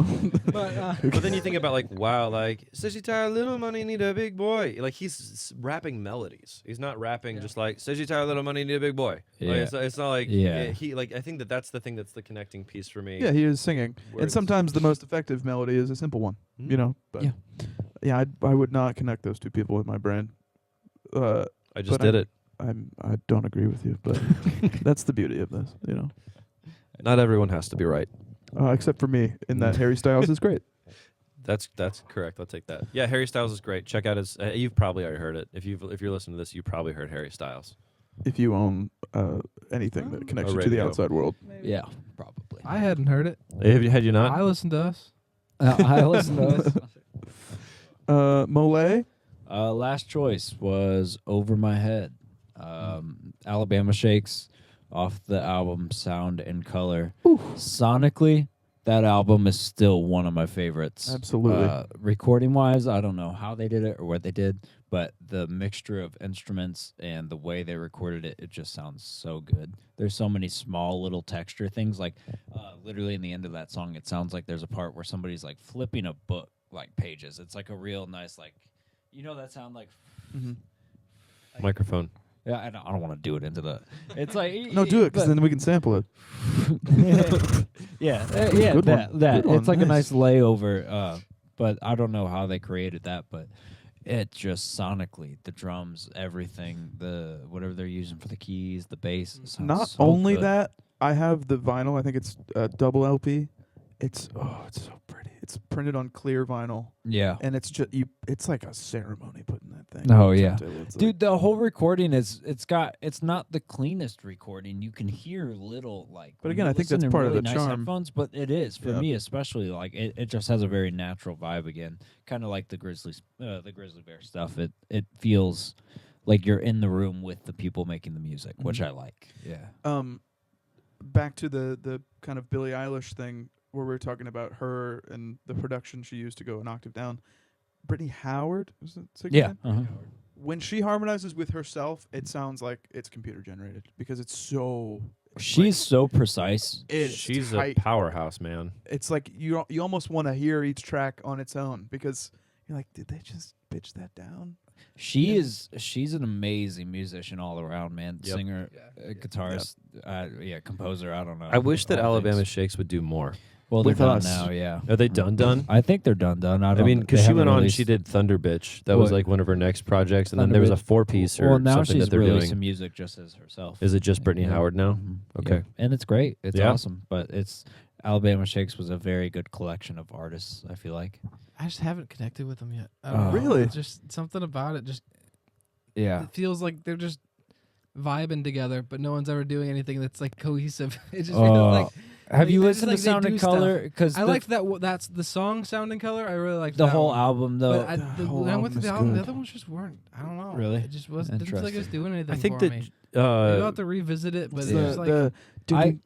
But But then you think about like, wow, like says you tired little money need a big boy. Like he's rapping melodies. He's not rapping just like says you tired little money need a big boy. Yeah. Like, it's not like Yeah. he like I think that's the thing that's the connecting piece for me. Yeah, he is singing, and Words. sometimes the most effective melody is a simple one. Mhm. You know, but Yeah. I would not connect those two people in my brain. I just but did it. I don't agree with you, but that's the beauty of this. You know, Not everyone has to be right. except for me, in that Harry Styles is great. That's correct. I'll take that. Yeah, Harry Styles is great. Check out his. You've probably already heard it. If you're listening to this, you probably heard Harry Styles. If you own anything that connects A you to the radio. outside world. Yeah, probably. I hadn't heard it. Had you not? I listened to us. I listen to those. Mole. Last choice was Over My Head. Alabama Shakes off the album Sound and Color. Sonically, that album is still one of my favorites. Absolutely. Recording wise, I don't know how they did it or what they did, but the mixture of instruments and the way they recorded it, it just sounds so good. There's so many small little texture things. Like literally in the end of that song, it sounds like there's a part where somebody's like flipping a book, like pages. It's like a real nice, like, you know that sound like Microphone. yeah, I don't want to do it into the. It's like No, do it, because but- then we can sample it. yeah, Good that one. that Good it's one. like a Nice. nice layover. But I don't know how they created that, but it just sonically, the drums, everything, the whatever they're using for the keys, the bass. It sounds Not so only good. that, I have the vinyl. I think it's double LP. It's so pretty. It's printed on clear vinyl, Yeah. and it's just it's like a ceremony putting that thing. Oh, on the yeah. turntable. It's Dude, the whole recording it's not the cleanest recording. You can hear little like. But when again, you I think listen that's in part of really the nice charm. Headphones, but it is for Yeah. me especially. Like it just has a very natural vibe again, kind of like the grizzly bear stuff. It feels like you're in the room with the people making the music, which Mhm. I like. Yeah. Back to the kind of Billie Eilish thing where we were talking about her and the production she used to go an octave down. Brittany Howard, was it? say Yeah. her name? When she harmonizes with herself, it sounds like it's computer generated because it's so. She's so precise. She's tight. a powerhouse, man. It's like you almost want to hear each track on its own because you're like, did they just pitch that down? She's an amazing musician all around, man. Yep. Singer, guitarist, composer. I don't know. I wish that All Alabama things. Shakes would do more. Well, they're with done us. now. Yeah. Are they done? I think they're done. I mean, because they she haven't went on, released- she did Thunder Bitch. That was What? like one of her next projects, and then there was a Thunder Bitch. 4-piece or Well, now something she's that they're releasing doing. music just as herself. Is it just Brittany Yeah. Howard now? Mhm. Okay. Yeah. And it's great. It's Yeah. awesome. But it's Alabama Shakes was a very good collection of artists. I feel like. I just haven't connected with them yet. I Oh. don't know. Really? It's just something about it. Just Yeah. it feels like they're just vibing together, but no one's ever doing anything that's like cohesive. It just Oh. feels like Have you they're just listened like to they Sound do and stuff. Color? Because I liked that. That's the song "Sound and Color." I really liked the that whole one. album though. But The whole when I went album through the is album, the good. other ones just weren't. I don't know. Really? It just wasn't. Didn't feel like it was Interesting. doing anything I think for that me. Maybe I'll have to uh, revisit it, but It's it Yeah. was like the I-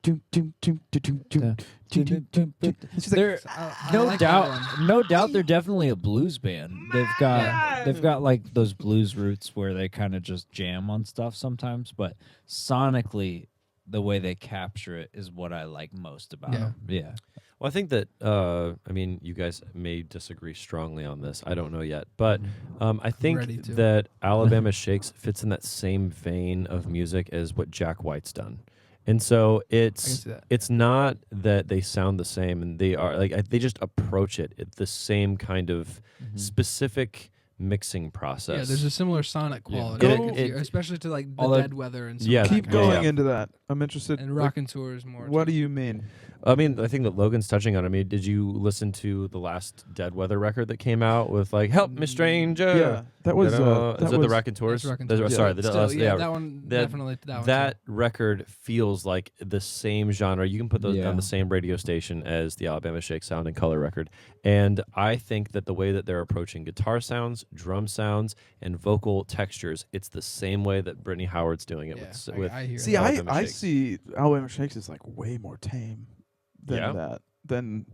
She's like, They're I no like that doubt, one. no doubt, they're definitely a blues band. They've got like those blues roots where they kind of just jam on stuff sometimes, but sonically, the way they capture it is what I like most about Yeah. them. Yeah. well, I think that I mean, you guys may disagree strongly on this. I don't know yet, but I Ready think to. that Alabama Shakes fits in that same vein of music as what Jack White's done, and so I can see that. it's not that they sound the same, and they are like they just approach it at the same kind of specific mixing process. Yeah, there's a similar sonic Yeah. quality, Go- I could hear, especially to like the Although- Dead Weather and stuff Yeah, like that keep kind of going stuff. into that. I'm interested. And like, Rockin' Tours more. what too. do you mean? I mean, I think that Logan's touching on it. I mean, did you listen to the last Dead Weather record that came out with like "Help Me Stranger"? Yeah, that was is that the Rockin' Tours? That's Rockin' That's- Tours. Sorry, Yeah. Still, yeah, that one that- definitely. That one. that record feels like the same genre. You can put those Yeah. on the same radio station as the Alabama Shake Sound and Color record. And I think that the way that they're approaching guitar sounds, drum sounds, and vocal textures, it's the same way that Brittany Howard's doing it Yeah, with I hear See, that. Alabama I Shakes. see Alabama Shakes is like way more tame than Yeah? that than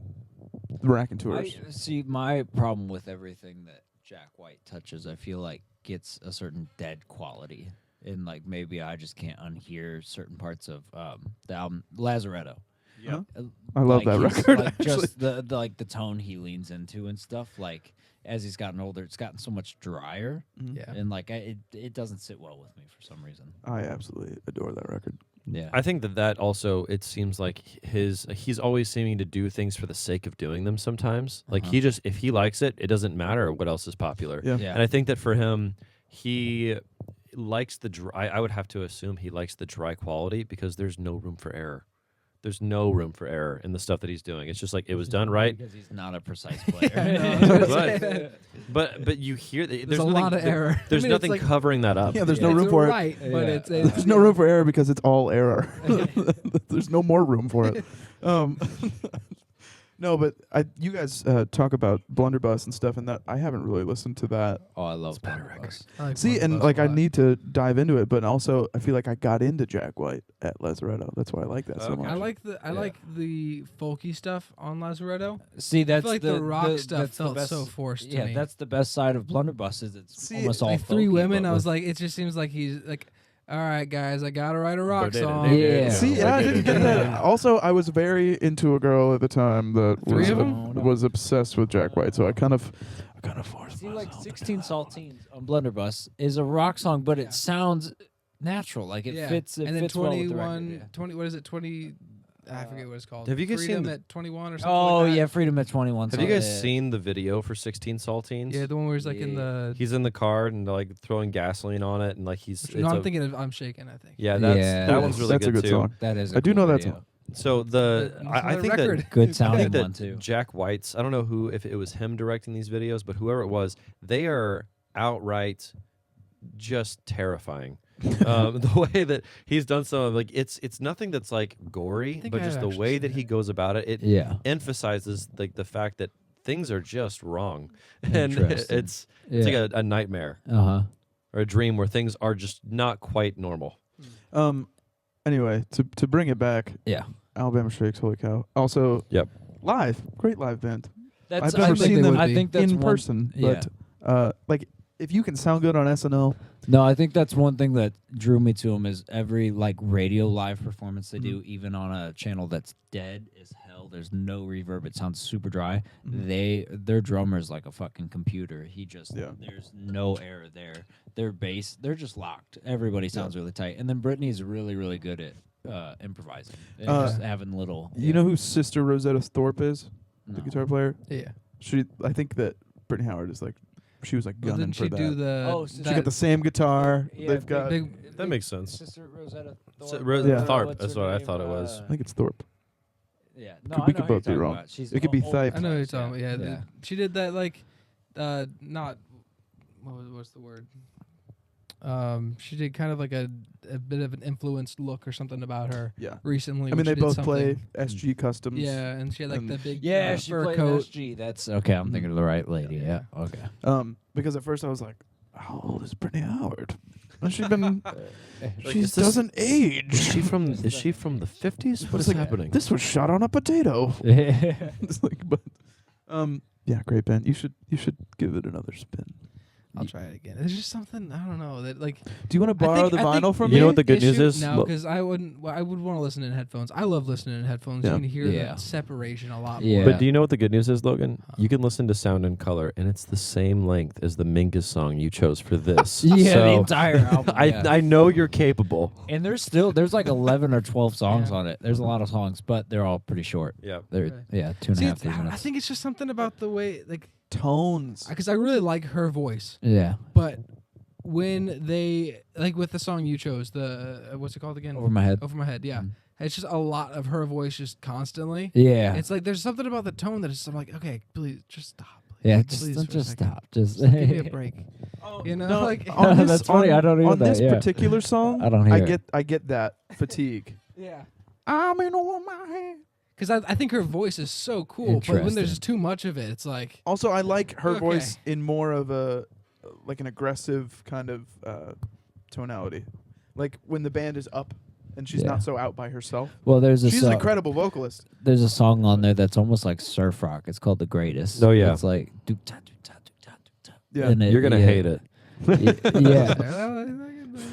the Rackin' Tours. I see my problem with everything that Jack White touches, I feel like gets a certain dead quality, and like maybe I just can't unhear certain parts of the album Lazaretto. Yeah, I love that he's, record. Like, actually. just the like the tone he leans into and stuff. Like as he's gotten older, it's gotten so much drier, Yeah. and like it doesn't sit well with me for some reason. I absolutely adore that record. Yeah, I think that also, it seems like he's always seeming to do things for the sake of doing them sometimes. Like he just, if he likes it, it doesn't matter what else is popular. Yeah. Yeah. And I think that for him, he likes the dry, I would have to assume he likes the dry quality because there's no room for error. There's no room for error in the stuff that he's doing. It's just like it was done right. because he's not a precise player. But you hear that There's a lot of error. There's I mean, it's nothing like- covering that up. Yeah, there's no It's room for it. right, but Yeah. it's There's no room for error because it's all error. There's no more room for it. No, but you guys talk about Blunderbuss and stuff, and that I haven't really listened to that. Oh, I love better Blunderbuss. I like See, and Blunderbuss like a I lot. need to dive into it, but also I feel like I got into Jack White at Lazaretto. That's why I like that so Okay. much. I like the folky stuff on Lazaretto. See, I that's feel like the rock stuff that's the felt best, so forced to Yeah, me. that's the best side of Blunderbuss. Is it's See, almost all like three folky, women. but I was with- like, it just seems like he's like, all right, guys, I gotta write a rock They did it. song. They did it. Yeah. See, yeah, I didn't get that. Also, I was very into a girl at the time that Three was of 'em? was obsessed with Jack White, so I kind of forced See, like myself. 16 Saltines on Blunderbuss is a rock song, but it sounds natural. Like it Yeah. fits. It and then fits well with the 21, record, 20, what is it, 20, I forget what it's called. Have you guys Freedom seen the- at 21 or yeah. something Oh like that? yeah, Freedom at 21. Have you guys yeah. seen the video for 16 Saltines? Yeah, the one where he's like in the... He's in the car and like throwing gasoline on it, and like he's. no, it's I'm a- thinking of I'm Shaking, I think. Yeah, that's Yeah, that one's really That's a good too. song. That is. I do know that video. song. So It's I another think record. that Good I sounding think that one too. Jack White's. I don't know who, if it was him directing these videos, but whoever it was, they are outright just terrifying. The way that he's done some of, like, it's nothing that's like gory, think but I've just the actually way seen that he it. goes about it, it Yeah. emphasizes like the fact that things are just wrong, and Interesting. it's like a nightmare Uh-huh. or a dream where things are just not quite normal. Anyway, to bring it back, Yeah. Alabama Shakes, holy cow! Also, Yep. live, great live band. That's I've never think seen they them would I be. think that's in one- person, yeah. but like if you can sound good on SNL, No, I think that's one thing that drew me to him is every like radio live performance they do, even on a channel that's dead as hell. There's no reverb. It sounds super dry. Their drummer's like a fucking computer. He just there's no error there. Their bass, they're just locked. Everybody sounds really tight. And then Brittany's really, really good at improvising. And just having little. you know who Sister Rosetta Thorpe is, the No. guitar player. Yeah. I think that Brittany Howard is like, she was like Well, gunning didn't for she that. do the... Oh, She got the same guitar. Yeah, They've got. big- That makes sense. Sister Rosetta So, Thorpe. Ro- Yeah. Tharp, What's that's her what I name? thought it was. I think it's Thorpe. Yeah, Could- no, we I could know who both you're be talking wrong. about. She's It could be old Thipe. I know what you're Thipe, talking about. Yeah, yeah. she did that like, not, what's the word? She did kind of like a bit of an influenced look or something about her Yeah. recently. I mean, when they she did both something. play SG Customs. Yeah, and she had like and- the big Yeah, she fur played coat. SG. That's okay. I'm thinking of the right lady. Yeah. Okay. Because at first I was like, how old is Brittany Howard? And she's been. She is this- doesn't age. Is she from the 50s? What is It's like, happening? This was shot on a potato. It's like, but, yeah, great band. You should give it another spin. I'll try it again. It's just something I don't know that like. Do you want to I borrow think- the I think vinyl from You me? know what the good news issue- is? No, Look- because I wouldn't. Well, I would want to listen in headphones. I love listening in headphones. Yeah. You can hear Yeah. the separation a lot Yeah. more. But do you know what the good news is, Logan? You can listen to Sound and Color, and it's the same length as the Mingus song you chose for this. Yeah, the So, entire album. yeah. I know you're capable. And there's like 11 or 12 songs Yeah. on it. There's a lot of songs, but they're all pretty short. Yeah. They're Okay. yeah, 2.5 See, 3 minutes. I think it's just something about the way like Tones. because I really like her voice, yeah. but when they like with the song you chose, the what's it called again? Over my head. Over my head. Yeah, Mm. it's just a lot of her voice just constantly. Yeah. It's like there's something about the tone that I'm like, okay, please just stop. Please. yeah, Please just for a second. stop. Just Give me a break. You know, No, like on this, That's funny, on- I don't hear on that, this yeah. particular song, I don't hear it. I get that fatigue. yeah. I'm in over my head. Because I think her voice is so cool, but when Interesting. there's just too much of it, it's like Also, I like her Okay. voice in more of a like an aggressive kind of tonality, like when the band is up and she's Yeah. not so out by herself. Well, there's a She's an song, incredible vocalist. there's a song on there that's almost like surf rock. It's called The Greatest. Oh, yeah. It's like do ta do ta do ta do ta. Yeah. And You're gonna hate it. Yeah.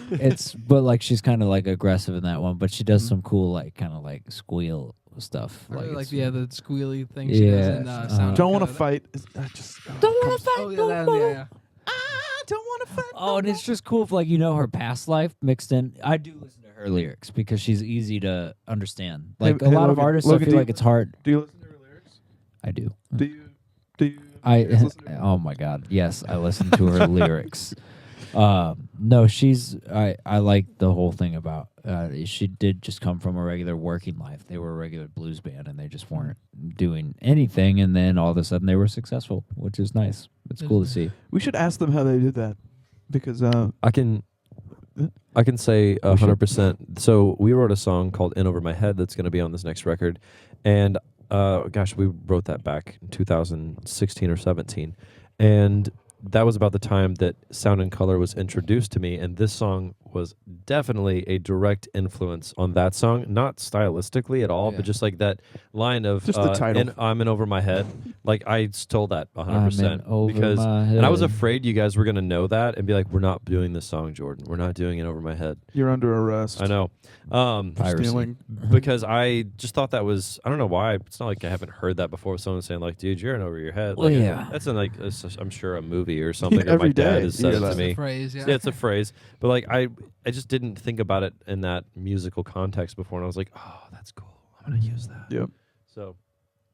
It's but like she's kind of like aggressive in that one, but she does some cool like kind of like squeal stuff. I really like it's- the squealy thing she does in Sound. Don't want Wanna to fight. I just Don't want to fight. Oh, no yeah, more. yeah. I don't want to fight. Oh, and it's just cool if like her past life mixed in. I do listen to her lyrics because she's easy to understand. Like Hey, a lot of Logan, artists, Logan, I feel like it's hard. Do you listen to her lyrics? I do. Do you? You I guys listen to her? oh my god, yes, I listen to her lyrics. No, I like the whole thing about she did just come from a regular working life. They were a regular blues band and they just weren't doing anything, and then all of a sudden they were successful, which is nice. It's cool to see. We should ask them how they did that, because I can say 100%. So we wrote a song called "In Over My Head" that's going to be on this next record, and we wrote that back in 2016 or 17, and that was about the time that Sound and Color was introduced to me, and this song was definitely a direct influence on that song, not stylistically at all, Yeah. but just like that line of Just the title. I'm in over my head. Like I stole that 100% I'm in over because my and I was head. afraid you guys were going to know that and be like, we're not doing this song, Jordan. We're not doing it over my head. you're under arrest. I know. For Piracy. stealing. Because I just thought that was, I don't know why. It's not like I haven't heard that before. Someone saying like, dude, you're in over your head. Well, Like, yeah. That's in like, I'm sure a movie or something. Or Every my dad day has you said hear it that. to me. Phrase, yeah. Yeah, it's a phrase. But like, I just didn't think about it in that musical context before. And I was like, oh, that's cool. I'm going to use that. Yep. So,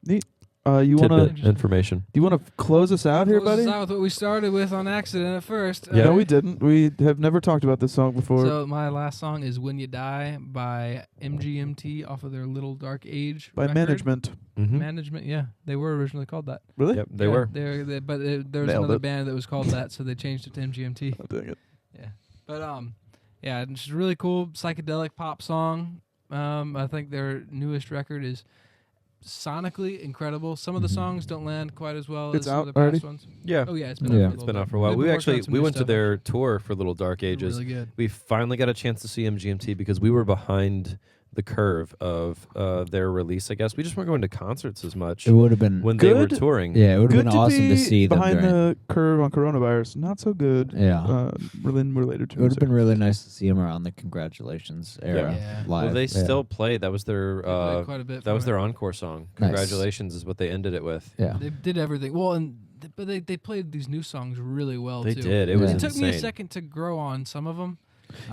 Neat. You want to? tidbit information. Do you want to close us out here, Close buddy? us out with what we started with on accident at first. Yeah. No, we didn't. We have never talked about this song before. So my last song is "When You Die" by MGMT off of their Little Dark Age by record. management. Mm-hmm. Management, yeah, they were originally called that. Really? Yep, they Yeah, were. But there was Nailed another it. band that was called that, so they changed it to MGMT. I'm doing it. Yeah, but yeah, it's a really cool psychedelic pop song. I think their newest record is sonically incredible. Some of the songs don't land quite as well It's as some out of the already? past ones. Yeah. Oh yeah, it's been Yeah. out for a It's little been bit. out for a while. They've We been working on some new went to stuff. their tour for Little Dark They're Ages. really good. We finally got a chance to see MGMT because we were behind the curve of their release, I guess. We just weren't going to concerts as much It would have been when they were Good. touring. yeah, it would have Good been to awesome be to see them behind during. the curve on coronavirus. Not so good. Yeah. Related to It would have music. been really nice to see him around the Congratulations era Yeah. live. Well, they Yeah. still played. That was their They played quite a bit. that was for it. their encore song. Nice. Congratulations is what they ended it with. Yeah. They did everything well, but they played these new songs really well They too. did. It was Yeah. It took me a insane. second to grow on some of them.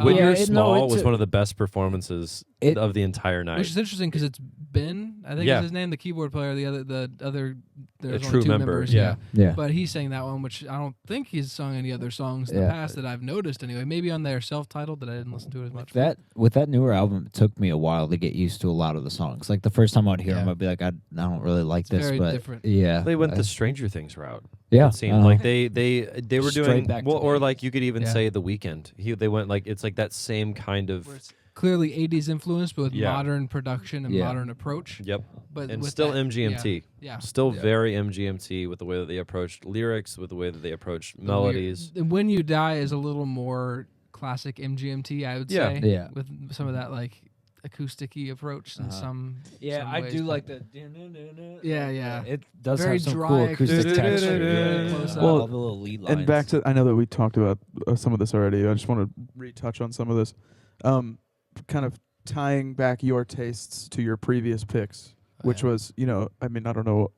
When Yeah, You're it- no, Small it was took- one of the best performances It- of the entire night. Which is interesting because it's Ben, I think Yeah. is his name, the keyboard player. The other, there's A only true two member, members. yeah. Yeah. But he sang that one, which I don't think he's sung any other songs in the Yeah. past that I've noticed anyway. Maybe on their self-titled that I didn't listen to as much. With that newer album, it took me a while to get used to a lot of the songs. Like the first time I'd hear Yeah. them, I'd be like, I don't really like It's this, very but different. yeah, They went the Stranger Things route. yeah, It seemed uh-huh. like they were Straight doing back to well, the or 80s. like you could even Yeah. say The Weeknd. They went like it's like that same kind of Where it's clearly 80s influence, but with Yeah. modern production and Yeah. modern approach. yep, But and with still that- MGMT. Yeah. Still Yeah. very MGMT with the way that they approached lyrics, with the way that they approached The melodies. weird- When You Die is a little more classic MGMT, I would Yeah. say. Yeah. With some of that like acoustic-y approach and some. Yeah, some I ways, do but- like the. Yeah. It does Very have some dry cool acoustic acoustic texture. texture, Yeah. close up. All the little lead lines. And back to, I know that we talked about some of this already. I just want to retouch on some of this. Kind of tying back your tastes to your previous picks, which Yeah. was, I don't know.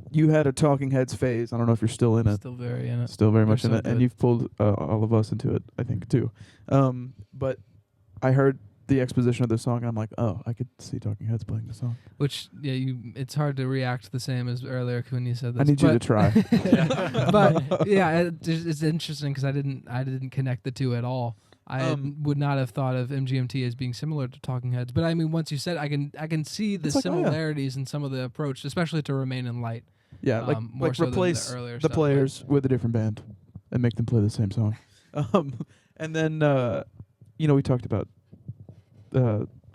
You had a Talking Heads phase. I don't know if you're still in it. Still very in it. Still very They're much in so it. And good. you've pulled all of us into it, I think, too. But I heard the exposition of this song, and I'm like, oh, I could see Talking Heads playing this song. Which it's hard to react the same as earlier when you said this. I need you to but- try. But yeah, it's interesting because I didn't connect the two at all. I would not have thought of MGMT as being similar to Talking Heads, but I mean, once you said, I can see the It's like, oh, yeah. similarities in some of the approach, especially to Remain in Light. Yeah, More so than replace the earlier the stuff, players with a different band and make them play the same song. And then we talked about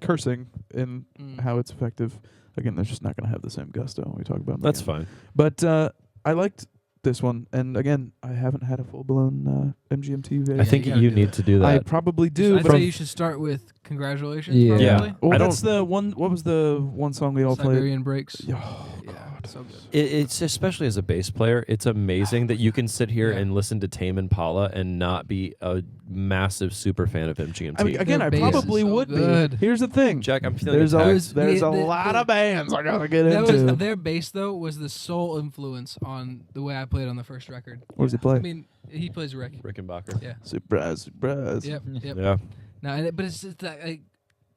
cursing and how it's effective. Again, they're just not going to have the same gusto when we talk about them. That's again. fine. But I liked this one, and again, I haven't had a full blown MGMT video. I think you gotta you do need that. to do I that. probably do. I'd but say you should start with Congratulations. Yeah. Probably. Yeah. well, I that's the one. What was the one song we all played? Siberian Breaks. Oh Yeah. God. So good. It's especially as a bass player, it's amazing that you can sit here Yeah. and listen to Tame Impala and not be a massive super fan of MGMT. I mean, again, Their I bass probably is so would good. be. Here's the thing. Jack, I'm feeling There's attacked. there's a The- lot the- of bands I gotta get That into. was their bass though was the sole influence on the way I played on the first record. What does he play? I mean, he plays Rick. Rickenbacker. Yeah. Surprise, surprise. Yep. Yep. Yeah. No, but it's just that like,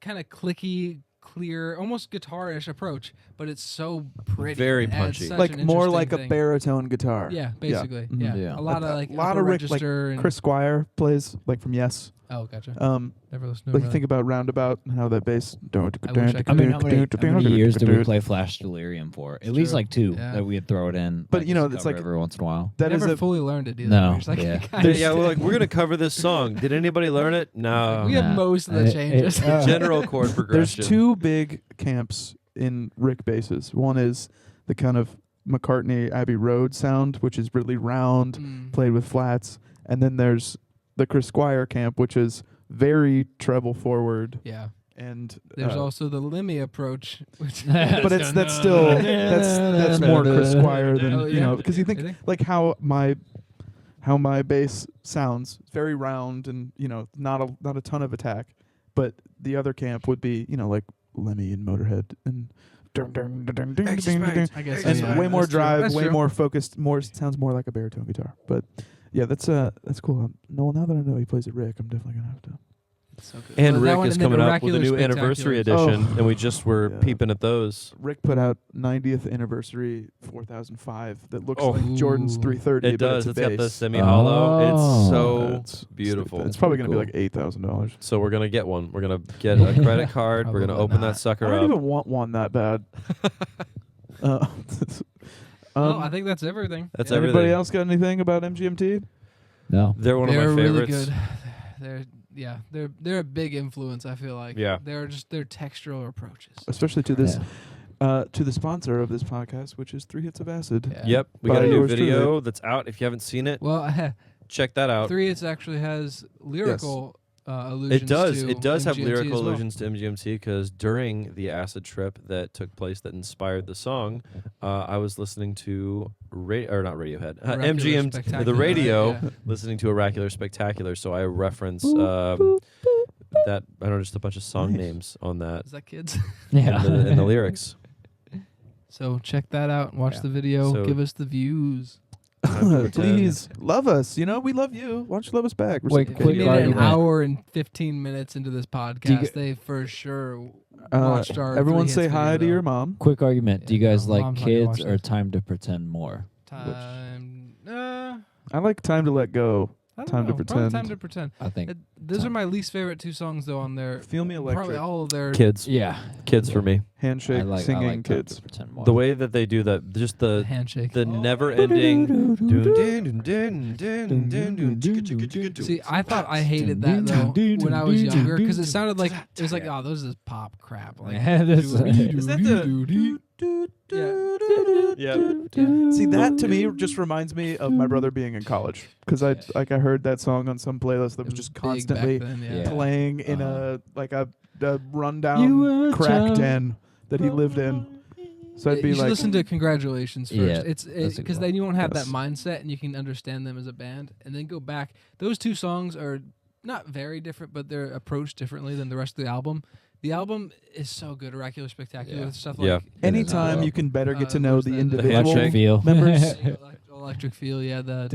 kind of clicky, clear, almost guitar-ish approach, but it's so pretty. Very It adds punchy. such Like an more interesting like a thing. baritone guitar. Yeah, basically. Mhm. Yeah. Yeah. A lot of like lot upper of Rick, like register and Chris Squire plays like from Yes. Oh, gotcha. Like Never listened to him. you really. think about Roundabout and how that bass. I wish I could. I mean, how many years did we play Flash Delirium for? At least true. like 2 Yeah. that we'd throw it in. But, like, you know, as a it's cover like- every once in a while. That is Never a fully learned it either. No, We're just like, yeah. kinda Yeah, we're like, we're going to cover this song. Did anybody learn it? No. we have most of the changes. General chord There's progression. 2 big camps in Rick basses. One is the kind of McCartney Abbey Road sound, which is really round, Mm. played with flats, and then there's the Chris Squire camp, which is very treble forward Yeah. and There's also the Lemmy approach, which but that's still that's more Chris Squire than Oh, you yeah. know, because you You think think? like how my bass sounds, very round and you know not a ton of attack, but the other camp would be you know like Lemmy and Motorhead and I guess and yeah, way more that's true. drive, That's way true. more focused, more sounds more like a baritone guitar. But yeah, that's cool. No, now that I know he plays at Rick, I'm definitely gonna have to. So good. And Well, that Rick one is and then coming up with a new Oracular anniversary Spectacular. edition, and we just were Yeah. peeping at those. Rick put out 90th anniversary 4005 that looks Oh. like Jordan's Ooh. 330. It but does. It's It's a got the bass. semi-hollow. It's Oh. so It's beautiful. It's probably gonna Cool. be like $8,000. So we're gonna get one. We're gonna get a credit card. We're gonna Probably open not. that I sucker don't up. even want one that bad. uh, Well, I think that's everything. That's Yeah. everything. Anybody else got anything about MGMT? No. They're one They're of my really favorites. good. They're a big influence. I feel like. Yeah. They're just their textural approaches. Especially to this, to the sponsor of this podcast, which is 3 Hits of Acid. Yeah. Yep, we By got a new yours video truly. that's out. If you haven't seen it, Well, check that out. 3 Hits actually has lyrical allusions. It does. To It does have MGMT lyrical as well. allusions to MGMT because during the acid trip that took place that inspired the song, I was listening to not Radiohead, Oracular MGMT, the Spectacular, radio, yeah. listening to Oracular Spectacular. So I reference that I don't know, just a bunch of song Nice. names on that Is that kids? Yeah. in the lyrics. So check that out. Watch Yeah. the video. So- give us the views. Time to pretend. Please love us. You know we love you. Why don't you love us back? Wait, If quick you made it an argument. hour and 15 minutes into this podcast, g- they for sure watched our everyone 3 say Hits hi video, to your though. mom. Quick argument. Do you Yeah, guys no, like Mom's not gonna kids watch or this. Time to Pretend more? Time. I like Time to Let Go. I don't Time to know. Probably Pretend. Time to Pretend. I think. Those are my least favorite 2 songs though on there. Feel Me Probably Electric. all of their Kids, Yeah. kids for me. Handshake, I like singing Time kids. to Pretend more. The way that they do that, just the handshake. never-ending. See, I thought I hated that though when I was younger because it sounded like it was like, oh, this is pop crap. Like, Yeah, this- Is that the? Yeah. See, that to me just reminds me of my brother being in college because I heard that song on some playlist that was just constantly Yeah. playing in a You rundown were a crack child. den that he lived in. So I'd be you should like, listen to Congratulations first. Yeah, It's that's a good because one. then you won't have Yes. that mindset and you can understand them as a band, and then go back. Those 2 songs are not very different, but they're approached differently than the rest of the album. The album is so good, Oracular Spectacular Yeah. stuff Yeah. like anytime Yeah. you can better get to Uh, know where's the the individual handshake Feel. members. Electric Feel, yeah, the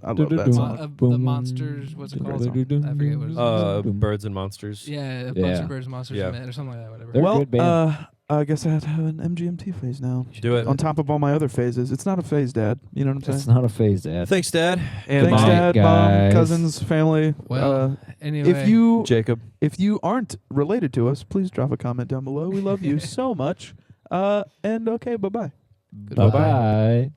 I love that song. the monsters. What's it called? I forget what it is. Birds and Monsters. Yeah, Yeah. Monster Birds, Monsters, Yeah. Man, or something like that. Whatever. They're well, good band. I guess I have to have an MGMT phase now. Do it. On top of all my other phases. It's not a phase, Dad. You know what I'm saying? It's not a phase, Dad. Thanks, Dad. And Thanks, Mom. Dad, guys. Mom, cousins, family. Well, anyway, Jacob. If you aren't related to us, please drop a comment down below. We love you so much. And okay, bye-bye. Goodbye. Bye-bye.